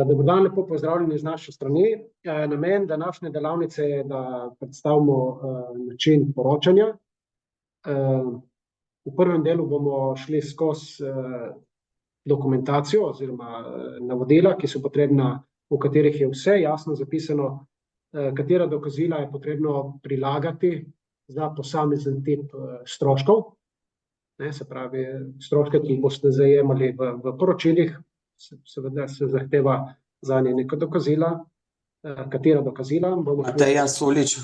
Dober dan, lepo pozdravljeni z naše strani. Namen današnje delavnice je, da predstavimo način poročanja. V prvem delu bomo šli skozi dokumentacijo oziroma navodila, ki so potrebna, v katerih je vse jasno zapisano, katera dokazila je potrebno prilagati za posamezen tip stroškov. Se pravi, stroške, ki jih boste zajemali v poročilih, seveda se zahteva zanje neka dokazila. Katera dokazila? Mateja Sulič.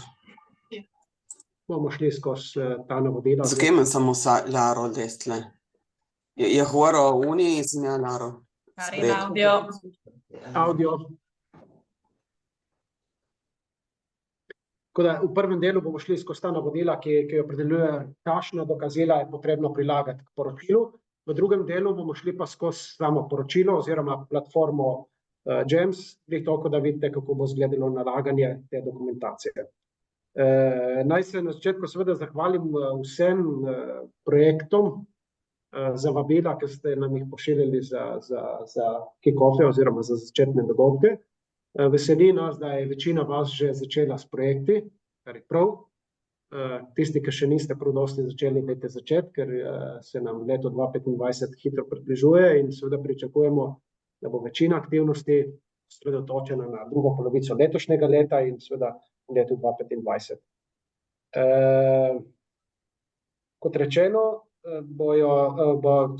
Bomo šli skozi ta navodila. Zakaj imam samo Laro destle? Je horo uni izmja Laro? Audio. Tako da v prvem delu bomo šli skozi ta navodila, ki opredeljuje, kakšna dokazila je potrebno prilagati k poročilu. V drugem delu bomo šli pa skozi samo poročilo oziroma platformo GEMS, toliko, da vidite, kako bo izgledalo nalaganje te dokumentacije. Naj se na začetku seveda zahvalim vsem projektom za vabila, ki ste nam jih pošiljali za kick-offe oziroma za začetne dogodke. Veseli nas, da je večina vas že začela s projekti, kar je prav. Tisti, ki še niste prav dosti začeli, dajte začeti, ker se nam leto 2025 hitro približuje in seveda pričakujemo, da bo večina aktivnosti osredotočena na drugo polovico letošnjega leta in seveda v letu 2025. Kot rečeno,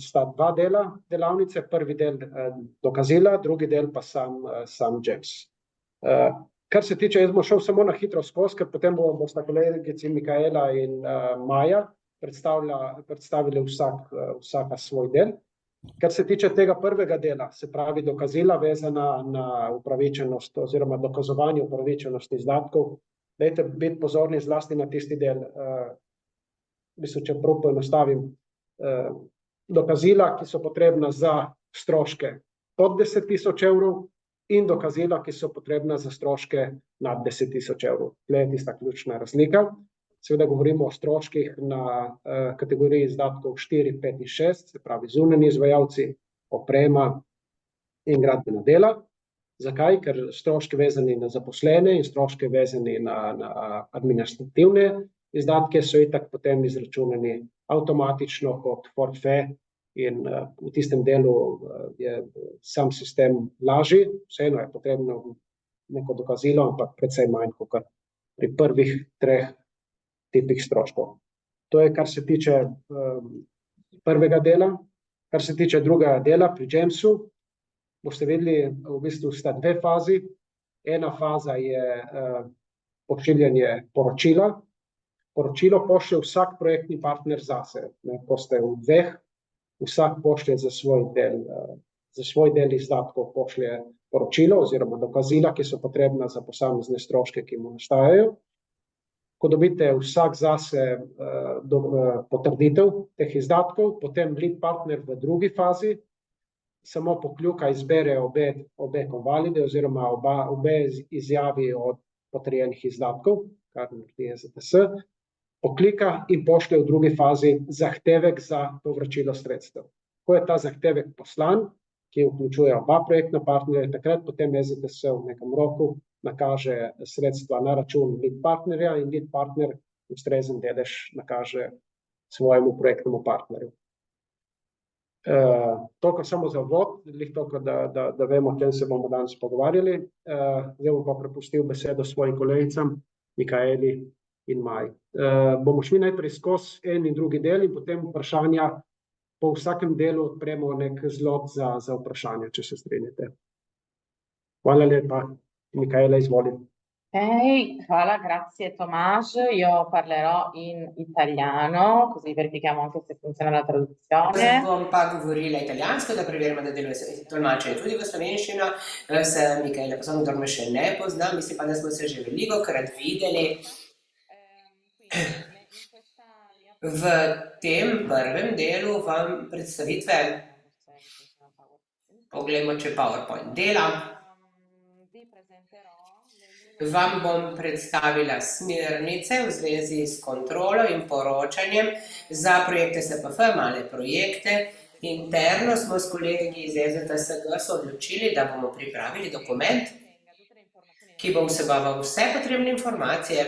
sta dva dela delavnice, prvi del dokazila, drugi del pa sam GEMS. Kar se tiče, jaz bom šel samo na hitro skozi, ker potem bosta kolegici Mikaela in Maja predstavili vsaka svoj del. Kar se tiče tega prvega dela, se pravi dokazila vezana na upravičenost oziroma dokazovanje upravičenosti izdatkov, dajte biti pozorni zlasti na tisti del, če prav poenostavim, dokazila, ki so potrebna za stroške pod 10.000 evrov, in dokazila, ki so potrebna za stroške nad 10.000 evrov. Tle je tista ključna razlika. Seveda govorimo o stroških na kategoriji izdatkov 4, 5 in 6, se pravi zunanji izvajalci, oprema in gradbena dela. Zakaj? Ker stroški vezani na zaposlene in stroški vezani na administrativne izdatke so itak potem izračunani avtomatično kot forfait. In v tistem delu je sam sistem lažji, vseeno je potrebno neko dokazilo, ampak precej manj kot pri prvih 3 tipih stroškov. To je, kar se tiče prvega dela. Kar se tiče drugega dela pri GEMS-u, boste videli, v bistvu sta 2 fazi. Ena faza je pošiljanje poročila. Poročilo pošlje vsak projektni partner zase. Ko ste v 2, vsak pošlje za svoj del izdatkov pošlje poročilo oziroma dokazila, ki so potrebna za posamezne stroške, ki mu nastajajo. Ko dobite vsak zase potrditev teh izdatkov, potem lead partner v drugi fazi samo pokljuka, izbere obe konvalide oziroma obe izjavi od potrjenih izdatkov, kar naredi EZTS, poklika in pošlje v drugi fazi zahtevek za povračilo sredstev. Ko je ta zahtevek poslan, ki vključuje oba projektna partnerja, takrat potem EZTS v nekem roku nakaže sredstva na račun lead partnerja in lead partner ustrezen delež nakaže svojemu projektnemu partnerju. Toliko samo za uvod, toliko, da vemo, o čem se bomo danes pogovarjali. Zdaj bom pa prepustil besedo svojim kolegicam, Mikaeli in Maji. Bomo šli najprej skozi en in drugi del in potem vprašanja. Po vsakem delu odpremo nek zlot za vprašanje, če se strinjate. Hvala lepa. Micaela, izvoli. Hvala, grazie Tommaso. Io parlerò in italiano, così verifichiamo anche se funziona la traduzione. Bom pa govorila italijansko, da preverimo, da deluje tolmačenje tudi v slovenščino. Se Micaela Passon še ne pozna, mislim pa, da smo se že velikokrat videli. V tem prvem delu vam predstavitve, poglejmo, če PowerPoint dela, vam bom predstavila smernice v zvezi s kontrolo in poročanjem za projekte SPF, male projekte, Interno smo s kolegi iz EZTSG se odločili, da bomo pripravili dokument, ki bo vseboval vse potrebne informacije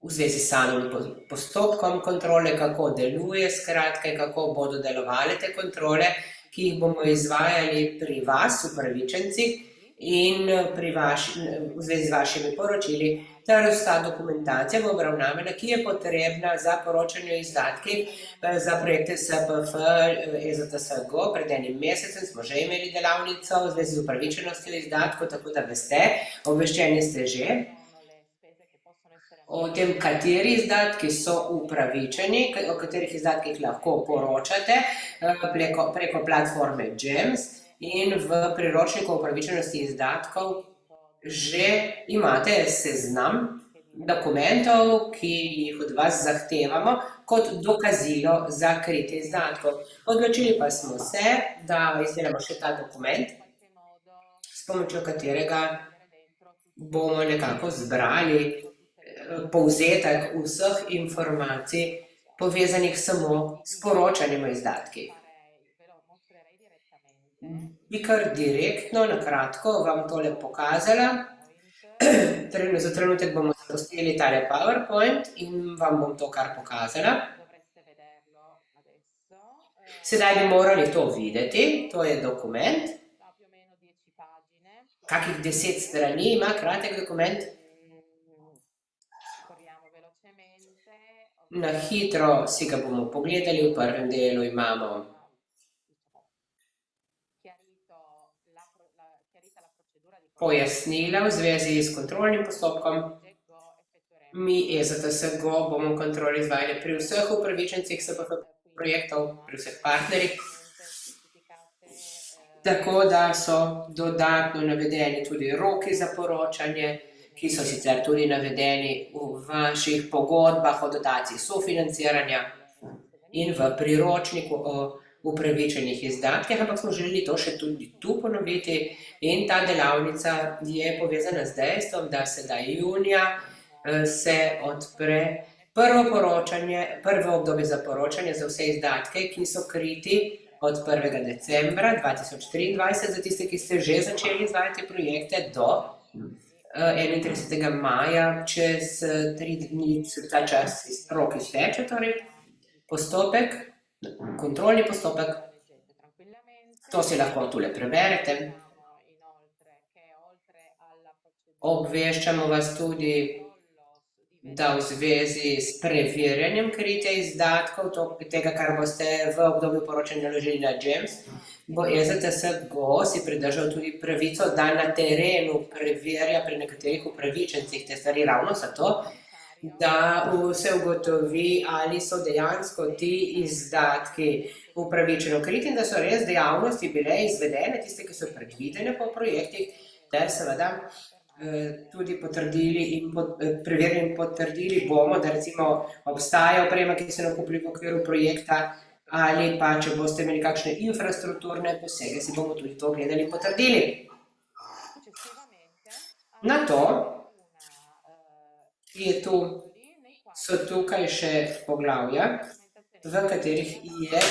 v zvezi s samim postopkom kontrole, kako deluje, skratka, kako bodo delovale te kontrole, ki jih bomo izvajali pri vas, upravičencih, in v zvezi z vašimi poročili, ter vsa dokumentacija bo obravnavana, ki je potrebna za poročanje o izdatkih za projekte SPF EZTSG. Pred enim mesecem smo že imeli delavnico v zvezi z upravičenostjo izdatkov, tako da veste, obveščeni ste že o tem, kateri izdatki so upravičeni, o katerih izdatkih lahko poročate preko platforme GEMS, in v priročniku upravičenosti izdatkov že imate seznam dokumentov, ki jih od vas zahtevamo kot dokazilo za kritje izdatkov. Odločili pa smo se, da izdelamo še ta dokument, s pomočjo katerega bomo nekako zbrali povzetek vseh informacij povezanih samo s poročanjem o izdatkih. Bi kar direktno, na kratko, vam tole pokazala. Za trenutek bomo zapustili tale PowerPoint in vam bom to kar pokazala. Sedaj bi morali to videti, to je dokument. Kakih 10 strani ima kratek dokument. Na hitro si ga bomo pogledali, v prvem delu imamo pojasnila v zvezi s kontrolnim postopkom. Mi EZTSG bomo kontrolo izvajali pri vseh upravičencih SPF projektov, pri vseh partnerjih. Tako da so dodatno navedeni tudi roki za poročanje, ki so sicer tudi navedeni v vaših pogodbah o dotaciji sofinanciranja in v priročniku o upravičenih izdatkih, ampak smo želeli to še tudi tu ponoviti, in ta delavnica je povezana z dejstvom, da sedaj junija se odpre prvo obdobje za poročanje za vse izdatke, ki so kriti od 1. decembra 2023, za tiste, ki ste že začeli izvajati projekte do 31. maja, čez 3 dni ta čas rok izteče, torej postopek, kontrolni postopek. To si lahko tule preberete. Obveščamo vas tudi, da v zvezi s preverjanjem kritja izdatkov, tega, kar boste v obdobju poročanja naložili na GEMS, bo EZTSG si pridržal tudi pravico, da na terenu preverja pri nekaterih upravičencih te stvari ravno zato, da se ugotovi, ali so dejansko ti izdatki upravičeno kriti in da so res dejavnosti bile izvedene, tiste, ki so predvidene po projektih, ter seveda tudi potrdili in preverili in potrdili bomo, da recimo obstaja oprema, ki se nakupili v okviru projekta, ali pa če boste imeli kakšne infrastrukturne posege, si bomo tudi to gledali in potrdili. Na to so tukaj še poglavja, v katerih je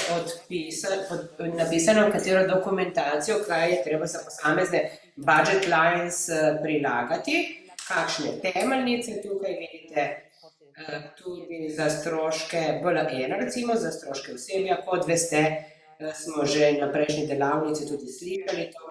napisano, katero dokumentacijo, kaj je treba za posamezne budget lines prilagati, kakšne temeljnice tukaj vidite, tudi za stroške BL1, recimo za stroške osebja, kot veste, smo že na prejšnji delavnici tudi slišali to.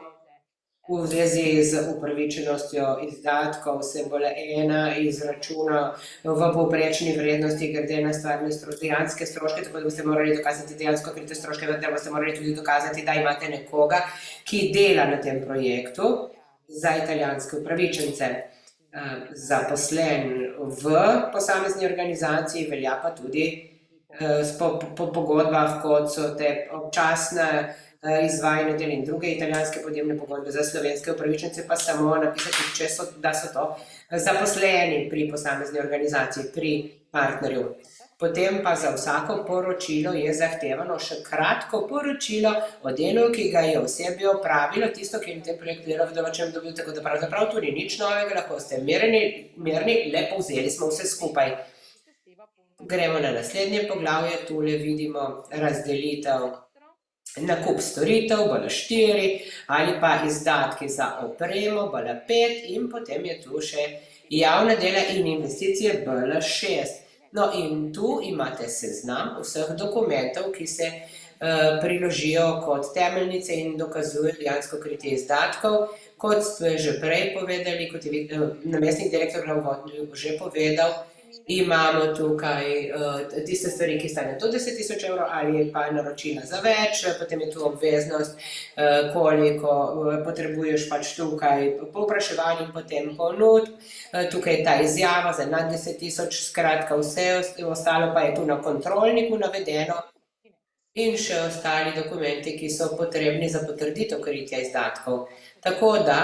V zvezi z upravičenostjo izdatkov se BL1 izračuna v povprečni vrednosti glede na stvarne dejanske stroške, tako da boste morali dokazati dejansko krite stroške, da boste morali tudi dokazati, da imate nekoga, ki dela na tem projektu za italijanske upravičence. Zaposlen v posamezni organizaciji, velja pa tudi po pogodbah, kot so te občasne izvajanje del in druge italijanske podjemne pogodbe, za slovenske upravičence pa samo napisati, da so to zaposleni pri posamezni organizaciji, pri partnerju. Potem pa za vsako poročilo je zahtevano še kratko poročilo o delu, ki ga je osebje opravilo, tisto, ki je na tem projektu delal v določenem obdobju, tako da pravzaprav tudi nič novega, lahko ste merni, le povzeli smo vse skupaj. Gremo na naslednje poglavje, tule vidimo razdelitev nakup storitev, BL4, ali pa izdatki za opremo, BL5 in potem je tu še javna dela in investicije, BL6. No in tu imate seznam vseh dokumentov, ki se priložijo kot temeljnice in dokazujejo dejansko kritje izdatkov. Kot ste že prej povedali, kot je namestnik direktorja že povedal, imamo tukaj tiste stvari, ki stane do 10.000 evrov ali pa naročila za več, potem je tu obveznost, koliko potrebuješ pač tukaj povpraševanje in potem ponudb, tukaj je ta izjava za nad 10.000, skratka vse ostalo pa je tu na kontrolniku navedeno in še ostali dokumenti, ki so potrebni za potrditev kritja izdatkov. Tako da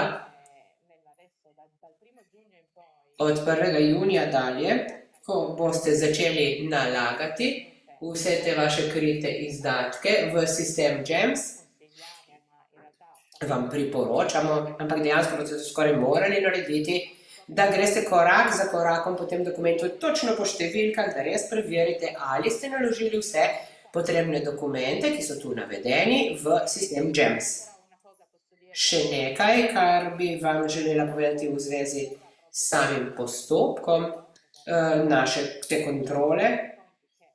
od 1. junija dalje, ko boste začeli nalagati vse te vaše krite izdatke v sistem GEMS, vam priporočamo, ampak dejansko boste to skoraj morali narediti, da greste korak za korakom po tem dokumentu točno po številkah, da res preverite, ali ste naložili vse potrebne dokumente, ki so tu navedeni v sistem GEMS. Še nekaj, kar bi vam želela povedati v zvezi s samim postopkom naše te kontrole,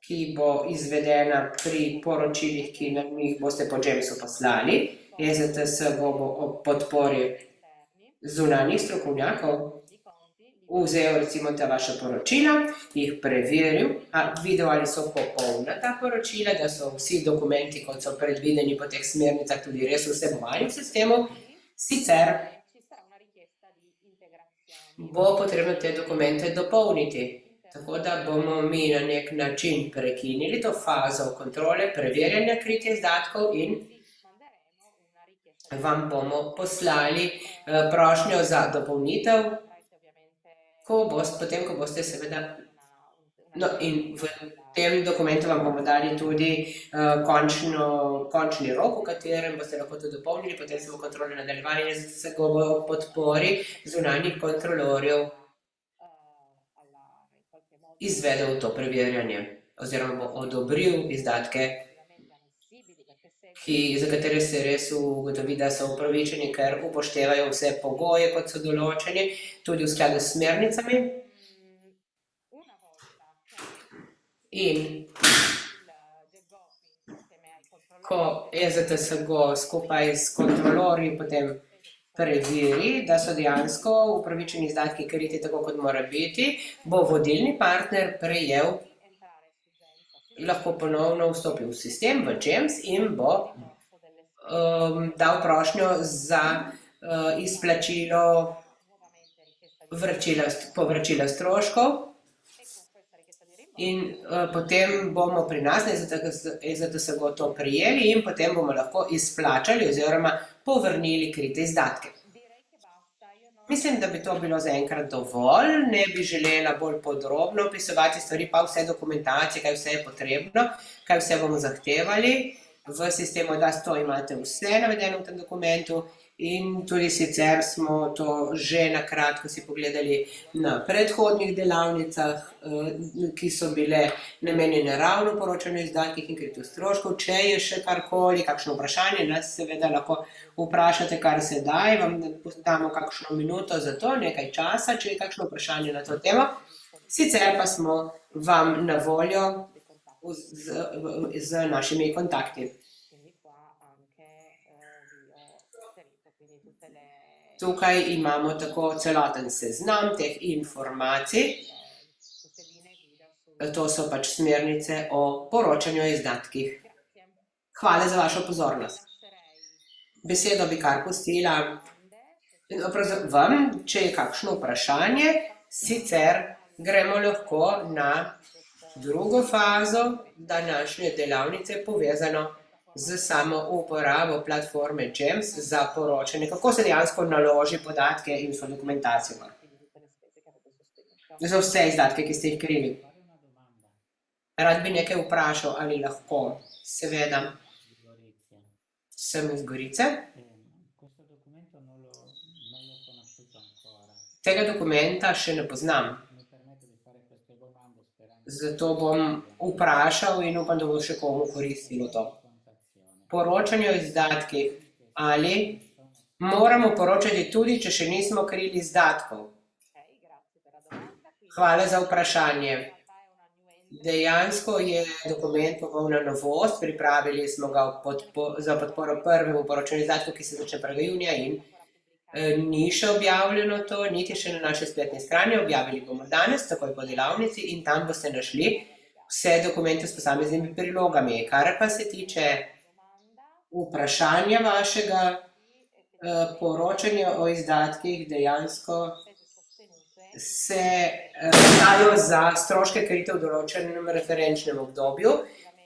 ki bo izvedena pri poročilih, ki nam jih boste po GEMS-u poslali. EZTS bo ob podpori zunanjih strokovnjakov vzel recimo ta vaša poročila, jih preveril, videl, ali so popolna ta poročila, da so vsi dokumenti, kot so predvideni po teh smernicah, tudi res vsebovani v sistemu. Sicer bo potrebno te dokumente dopolniti, tako da bomo mi na nek način prekinili to fazo kontrole, preverjanja kritja izdatkov in vam bomo poslali prošnjo za dopolnitev, potem, ko boste seveda, no in v tem dokumentu vam bomo dali tudi končni rok, v katerem boste lahko to dopolnili, potem se bo kontrola nadaljevala in se bo v podpori zunanjih kontrolorjev izvedel to preverjanje oziroma bo odobril izdatke, za katere se res ugotovi, da so upravičeni, ker upoštevajo vse pogoje, kot so določeni, tudi v skladu s smernicami. In ko EZTS skupaj s kontrolorji potem preveri, da so dejansko upravičeni izdatki kriti tako, kot mora biti, bo vodilni partner prejel, lahko ponovno vstopil v sistem, v GEMS in bo dal prošnjo za izplačilo povračila stroškov. In potem bomo pri nas na EZTS to prijeli in potem bomo lahko izplačali oziroma povrnili krite izdatke. Mislim, da bi to bilo zaenkrat dovolj, ne bi želela bolj podrobno opisovati stvari, pa vse dokumentacije, kaj vse je potrebno, kaj vse bomo zahtevali. V sistemu DAS to imate vse navedeno v tem dokumentu in tudi sicer smo to že na kratko si pogledali na predhodnih delavnicah, ki so bile namenjene ravno poročanju izdatkih in kritju stroškov. Če je še karkoli, kakšno vprašanje, nas seveda lahko vprašate kar sedaj, vam damo kakšno minuto za to, nekaj časa, če je kakšno vprašanje na to temo. Sicer pa smo vam na voljo z našimi kontakti. Tukaj imamo tako celoten seznam teh informacij. To so pač smernice o poročanju o izdatkih. Hvala za vašo pozornost. Besedo bi kar pustila vam, če je kakšno vprašanje, sicer gremo lahko na drugo fazo današnje delavnice povezano z samo uporabo platforme GEMS za poročanje, kako se dejansko naloži podatke in vso dokumentacijo. Za vse izdatke, ki ste jih krili. Rad bi nekaj vprašal, ali lahko, seveda. Sem iz Gorice. Tega dokumenta še ne poznam. Zato bom vprašal in upam, da bo še komu koristilo to. Poročanje o izdatkih. Ali moramo poročati tudi, če še nismo krili izdatkov? Hvala za vprašanje. Dejansko je dokument popolna novost, pripravili smo ga za podporo prvemu poročanju izdatkov, ki se začne 1. junija in ni še objavljeno to, niti še na naši spletni strani, objavili bomo danes, takoj po delavnici in tam boste našli vse dokumente s posameznimi prilogami. Kar pa se tiče vprašanja vašega, poročanja o izdatkih dejansko se dajo za stroške kritov v določenem referenčnem obdobju.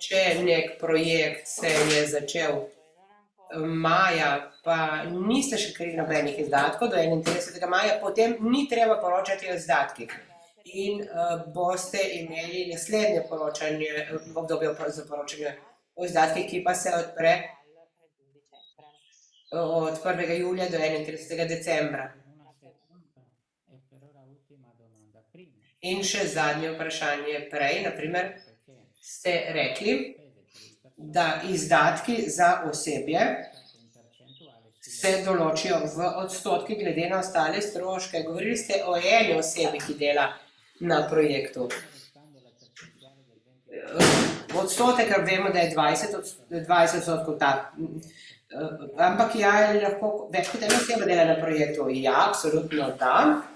Če nek projekt se je začel maja, pa niste še krili nobenih izdatkov do 31. maja, potem ni treba poročati o izdatkih. In boste imeli naslednje obdobje za poročanje o izdatkih, ki pa se odpre od 1. julija do 31. decembra. In še zadnje vprašanje prej, naprimer, ste rekli, da izdatki za osebje se določijo v odstotki glede na ostale stroške. Govorili ste o eni osebi, ki dela na projektu. Odstotek, vemo, da je 20% tak. Ampak ja, lahko več kot ena oseba dela na projektu. Ja, absolutno da.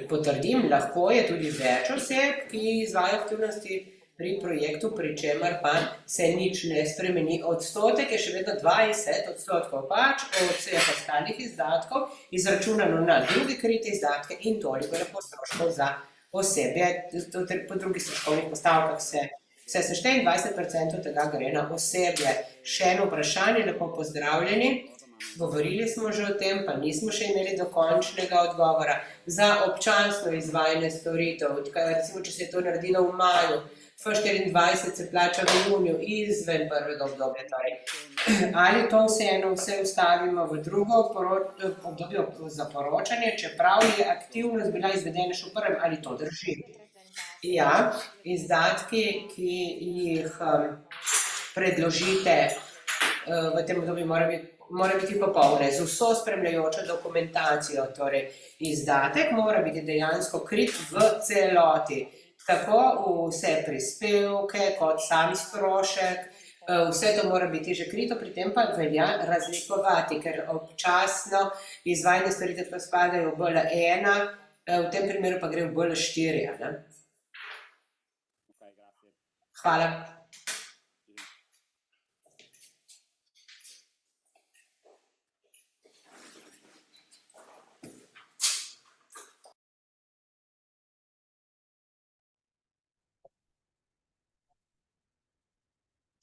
Potrdim, lahko je tudi več oseb, ki izvajajo aktivnosti pri projektu, pri čemer pa se nič ne spremeni. Odstotek je še vedno 20% pač od vseh ostalih izdatkov, izračunano na druge krite izdatke in toliko lahko stroškov za osebje. Po drugih stroškovnih postavkah se sešteje in 20% tega gre na osebje. Še eno vprašanje, lepo pozdravljeni. Govorili smo že o tem, pa nismo še imeli dokončnega odgovora. Za občasno izvajanje storitev, recimo, če se je to naredilo v maju, F24 se plača v juniju izven prvega obdobja. Ali to vseeno vse ustavimo v drugo obdobje za poročanje, čeprav je aktivnost bila izvedena še v prvem, ali to drži? Ja, izdatki, ki jih predložite v tem obdobju, mora biti popolne, z vso spremljajočo dokumentacijo. Torej, izdatek mora biti dejansko krit v celoti. Tako vse prispevke, kot sam strošek, vse to mora biti že krito, pri tem pa velja razlikovati, ker občasno izvajanje storitev pa spadajo v BL1, v tem primeru pa gre v BL4. Hvala.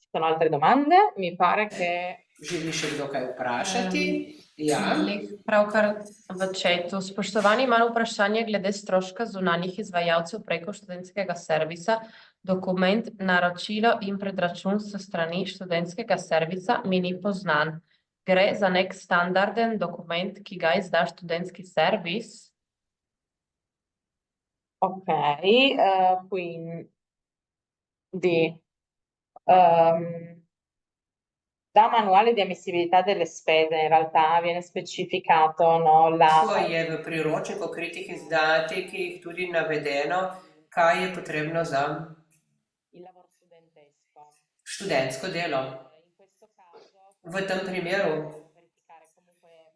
Sono altre domande? Mi pare che... Želi še kdo kaj vprašati? Ja. Pravkar v četu. Spoštovani, malo vprašanje glede stroška zunanjih izvajalcev preko študentskega servisa. Dokument, naročilo in predračun s strani študentskega servisa mi ni poznan. Gre za nek standarden dokument, ki ga izda študentski servis? Ok, quindi da manuale di ammissibilità delle spese in realtà viene specificato, no, To je v priročniku kritih izdatkih tudi navedeno, kaj je potrebno za il lavoro studentesco. študentsko delo. V tem primeru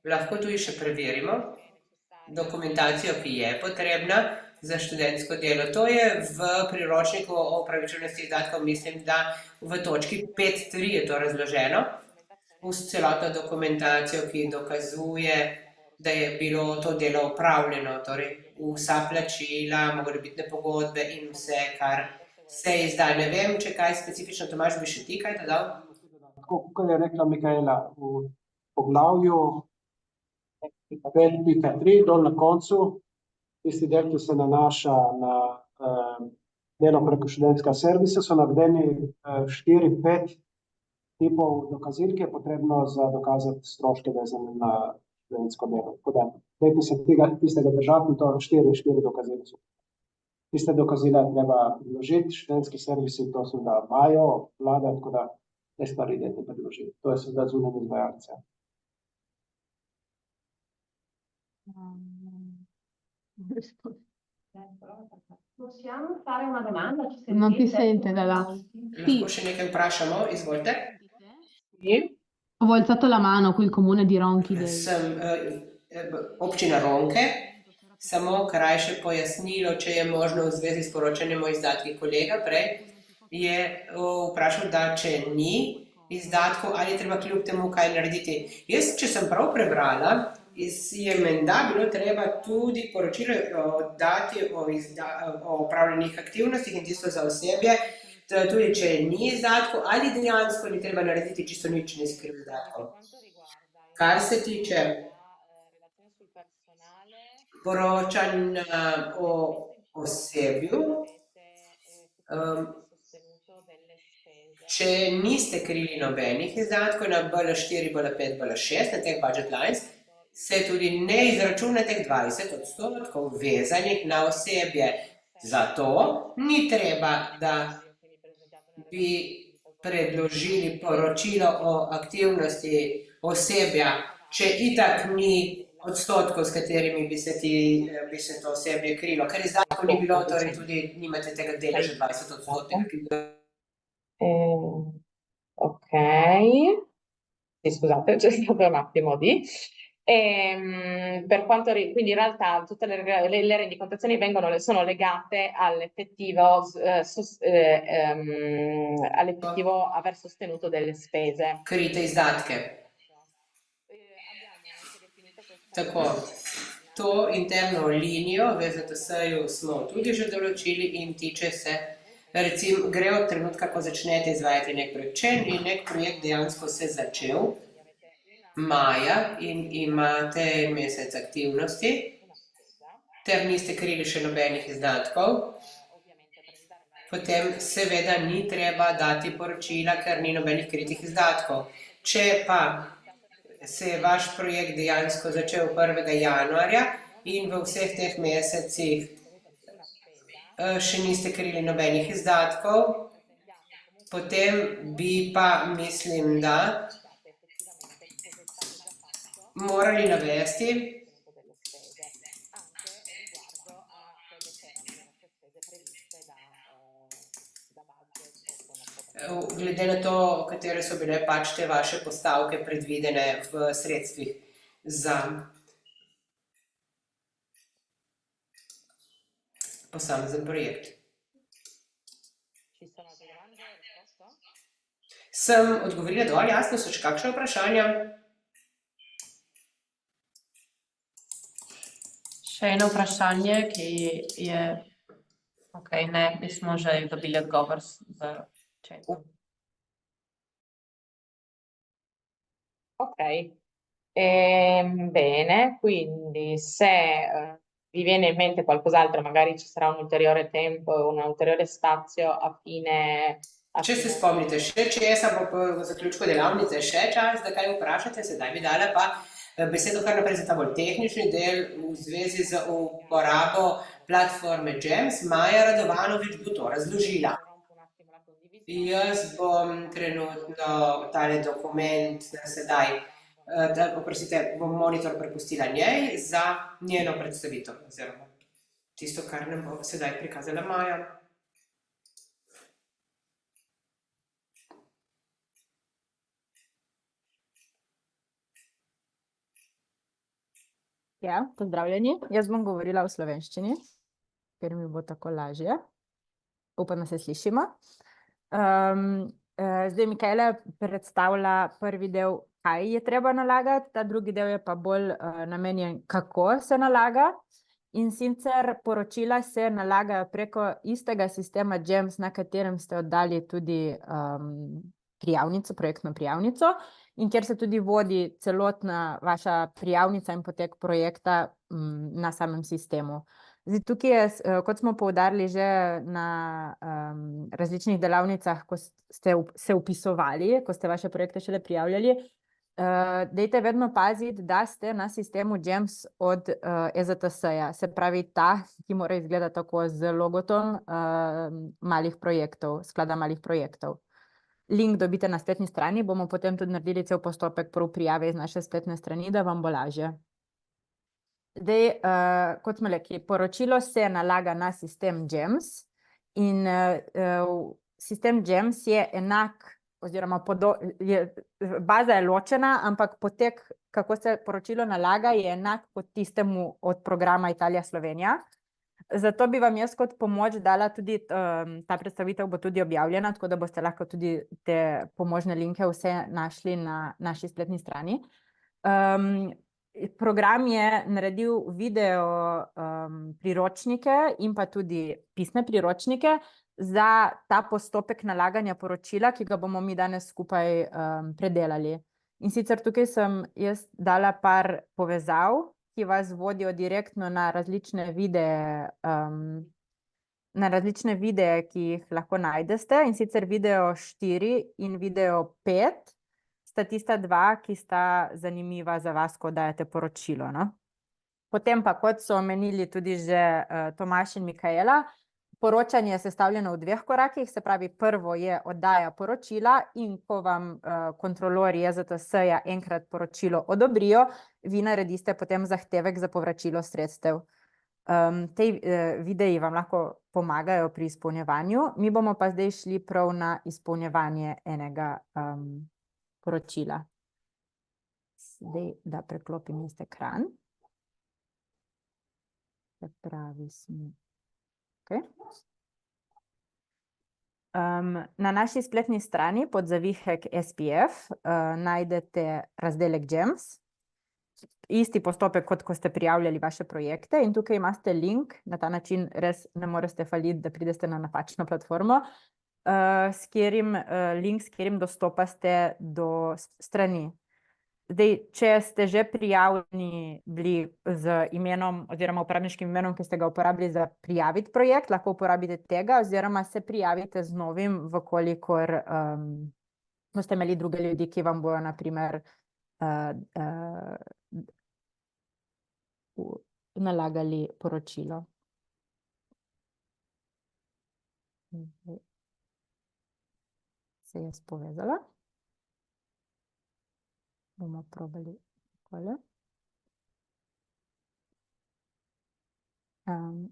lahko tudi še preverimo dokumentacijo, ki je potrebna za študentsko delo. To je v priročniku o upravičenosti izdatkov, mislim, da v točki 5.3 je to razloženo. Vs celotno dokumentacijo, ki dokazuje, da je bilo to delo opravljeno, torej vsa plačila, morebitne pogodbe in vse, kar se izda. Ne vem, če kaj specifično, Tomaž, bi še ti kaj dodal? Tako, kot je rekla Mikaela, v poglavju 5.3 dol na koncu, tisti del, ki se nanaša na delo preko študentskega servisa, so navedeni 4-5 tipov dokazil, ki je potrebno za dokazati stroške vezane na študentsko delo. Tako da, dajte se tistega držati, in to 4 dokazili so. tiste dokazila je treba priložiti, študentski servisi to seveda imajo, vlada, tako da te stvari dajte predložiti. To je seveda zunanji izvajalec. Possiamo fare una domanda? Non ti sente da là. Lahko še nekaj vprašamo, izvolite. Ho alzato la mano qui il comune di Ronchi. Sem občina Ronke, samo krajše pojasnilo, če je možno v zvezi s poročanjem o izdatkih. Kolega prej je vprašal, da če ni izdatkov, ali je treba kljub temu kaj narediti. Jaz, če sem prav prebrala, je menda bilo treba tudi poročilo dati o opravljenih aktivnostih in tisto za osebje, tudi če ni izdatkov, ali dejansko ni treba narediti čisto nič, ne skriv izdatkov. Kar se tiče poročanja o osebju, če niste krili nobenih izdatkov na BL4, BL5, BL6, na teh budget lines, se tudi ne izračuna teh 20% vezanih na osebje. Zato ni treba, da bi predložili poročilo o aktivnosti osebja, če itak ni odstotkov, s katerimi bi se to osebje krilo. Ker izdatkov ni bilo, torej tudi nimate tega deleža 20%. Ok, sì, scusate, c'è stato un attimo di... per quanto quindi in realtà tutte le rendicontazioni sono legate all'effettivo aver sostenuto delle spese. Krite izdatke. Tako, to interno linijo v ZTS-ju smo tudi že določili in tiče se, recimo, gre od trenutka, ko začnete izvajati nek projekt. Če ni nek projekt dejansko se začel, maja in imate mesec aktivnosti, ter niste krili še nobenih izdatkov, potem seveda ni treba dati poročila, ker ni nobenih kritih izdatkov. Če pa se je vaš projekt dejansko začel 1. januarja in v vseh teh mesecih še niste krili nobenih izdatkov, potem bi pa, mislim, da morali navesti, glede na to, katere so bile pač te vaše postavke predvidene v sredstvih za posamezen projekt. Sem odgovorila dovolj jasno, so še kakšne vprašanja? Še eno vprašanje, ki je... Ok, ne, mi smo že dobili odgovor z chatom. Ok, bene, quindi se vi viene in mente qualcos'altro, magari ci sarà un ulteriore tempo, un ulteriore spazio a fine... Če se spomnite še česa, po zaključku delavnice še čas, da kaj vprašate, sedaj bi dala pa besedo kar naprej za ta bolj tehnični del v zvezi z uporabo platforme GEMS. Maja Radovanovič bo to razložila. Jaz bom trenutno tale dokument sedaj, bom monitor prepustila njej za njeno predstavitev, oziroma tisto, kar nam bo sedaj prikazala Maja. Ja, pozdravljeni. Jaz bom govorila v slovenščini, ker mi bo tako lažje. Upam, da se slišimo. Zdaj Mikaela predstavlja prvi del, kaj je treba nalagati, ta drugi del je pa bolj namenjen, kako se nalaga. In sicer poročila se nalagajo preko istega sistema GEMS, na katerem ste oddali tudi prijavnico, projektno prijavnico, in kjer se tudi vodi celotna vaša prijavnica in potek projekta na samem sistemu. Zdaj, tukaj je, kot smo poudarili že na različnih delavnicah, ko ste se vpisovali, ko ste vaše projekte šele prijavljali, dajte vedno paziti, da ste na sistemu GEMS od EZTS-ja, se pravi ta, ki mora izgledati tako z logotom malih projektov, sklada malih projektov. Link dobite na spletni strani, bomo potem tudi naredili cel postopek prav prijave iz naše spletne strani, da vam bo lažje. Zdaj, kot smo rekli, poročilo se nalaga na sistem GEMS in sistem GEMS je enak, oziroma baza je ločena, ampak potek, kako se poročilo nalaga, je enak kot tistemu od programa Italija-Slovenija. Zato bi vam jaz kot pomoč dala tudi, ta predstavitev bo tudi objavljena, tako da boste lahko tudi te pomožne linke vse našli na naši spletni strani. Program je naredil video priročnike in pa tudi pisne priročnike za ta postopek nalaganja poročila, ki ga bomo mi danes skupaj predelali. In sicer tukaj sem jaz dala par povezav, ki vas vodijo direktno na različne videe, ki jih lahko najdete, in sicer video 4 in video 5 sta tista dva, ki sta zanimiva za vas, ko dajete poročilo, no? Potem pa, kot so omenili tudi že Tomaž in Mikaela, poročanje je sestavljeno v 2 korakih, se pravi, prvo je oddaja poročila in ko vam kontrolorji EZTS-ja enkrat poročilo odobrijo, vi naredite potem zahtevek za povračilo sredstev. Tej videi vam lahko pomagajo pri izpolnjevanju, mi bomo pa zdaj šli prav na izpolnjevanje enega poročila. Zdaj, da preklopim isti ekran. Se pravi, smo... Okay. Na naši spletni strani pod zavihek SPF najdete razdelek GEMS, isti postopek, kot ko ste prijavljali vaše projekte, in tukaj imate link, na ta način res ne morete faliti, da pridete na napačno platformo, s katerim dostopate do strani. Zdaj, če ste že prijavljeni bili z imenom oziroma uporabniškim imenom, ki ste ga uporabili za prijaviti projekt, lahko uporabite tega oziroma se prijavite z novim, vkolikor boste imeli druge ljudi, ki vam bojo na primer nalagali poročilo. Se je spovezala. Bomo probali takole.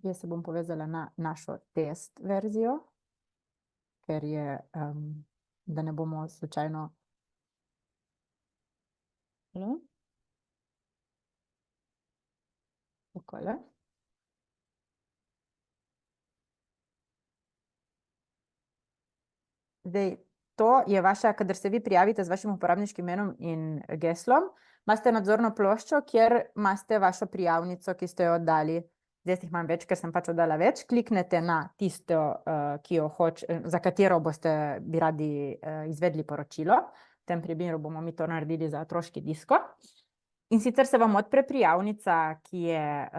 Jaz se bom povezala na našo test verzijo, ker je, da ne bomo slučajno... Takole. Zdaj, to je vaša, kadar se vi prijavite z vašim uporabniškim imenom in geslom, imate nadzorno ploščo, kjer imate vašo prijavnico, ki ste jo oddali. Zdaj jih imam več, ker sem pač oddala več. Kliknete na tisto, za katero bi radi izvedli poročilo. V tem primeru bomo mi to naredili za otroški disko. In sicer se vam odpre prijavnica, ki je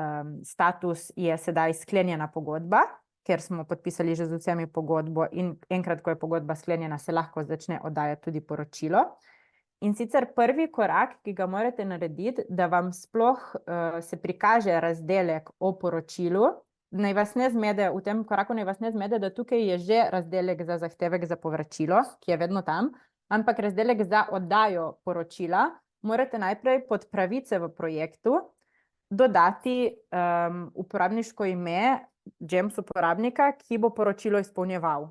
status, je sedaj sklenjena pogodba, ker smo podpisali že z vsemi pogodbo in enkrat, ko je pogodba sklenjena, se lahko začne oddajati tudi poročilo. In sicer prvi korak, ki ga morate narediti, da vam sploh se prikaže razdelek o poročilu, naj vas ne zmede, v tem koraku naj vas ne zmede, da tukaj je že razdelek za zahtevek za povračilo, ki je vedno tam, ampak razdelek za oddajo poročila morate najprej pod pravice v projektu dodati uporabniško ime GEMS uporabnika, ki bo poročilo izpolnjeval.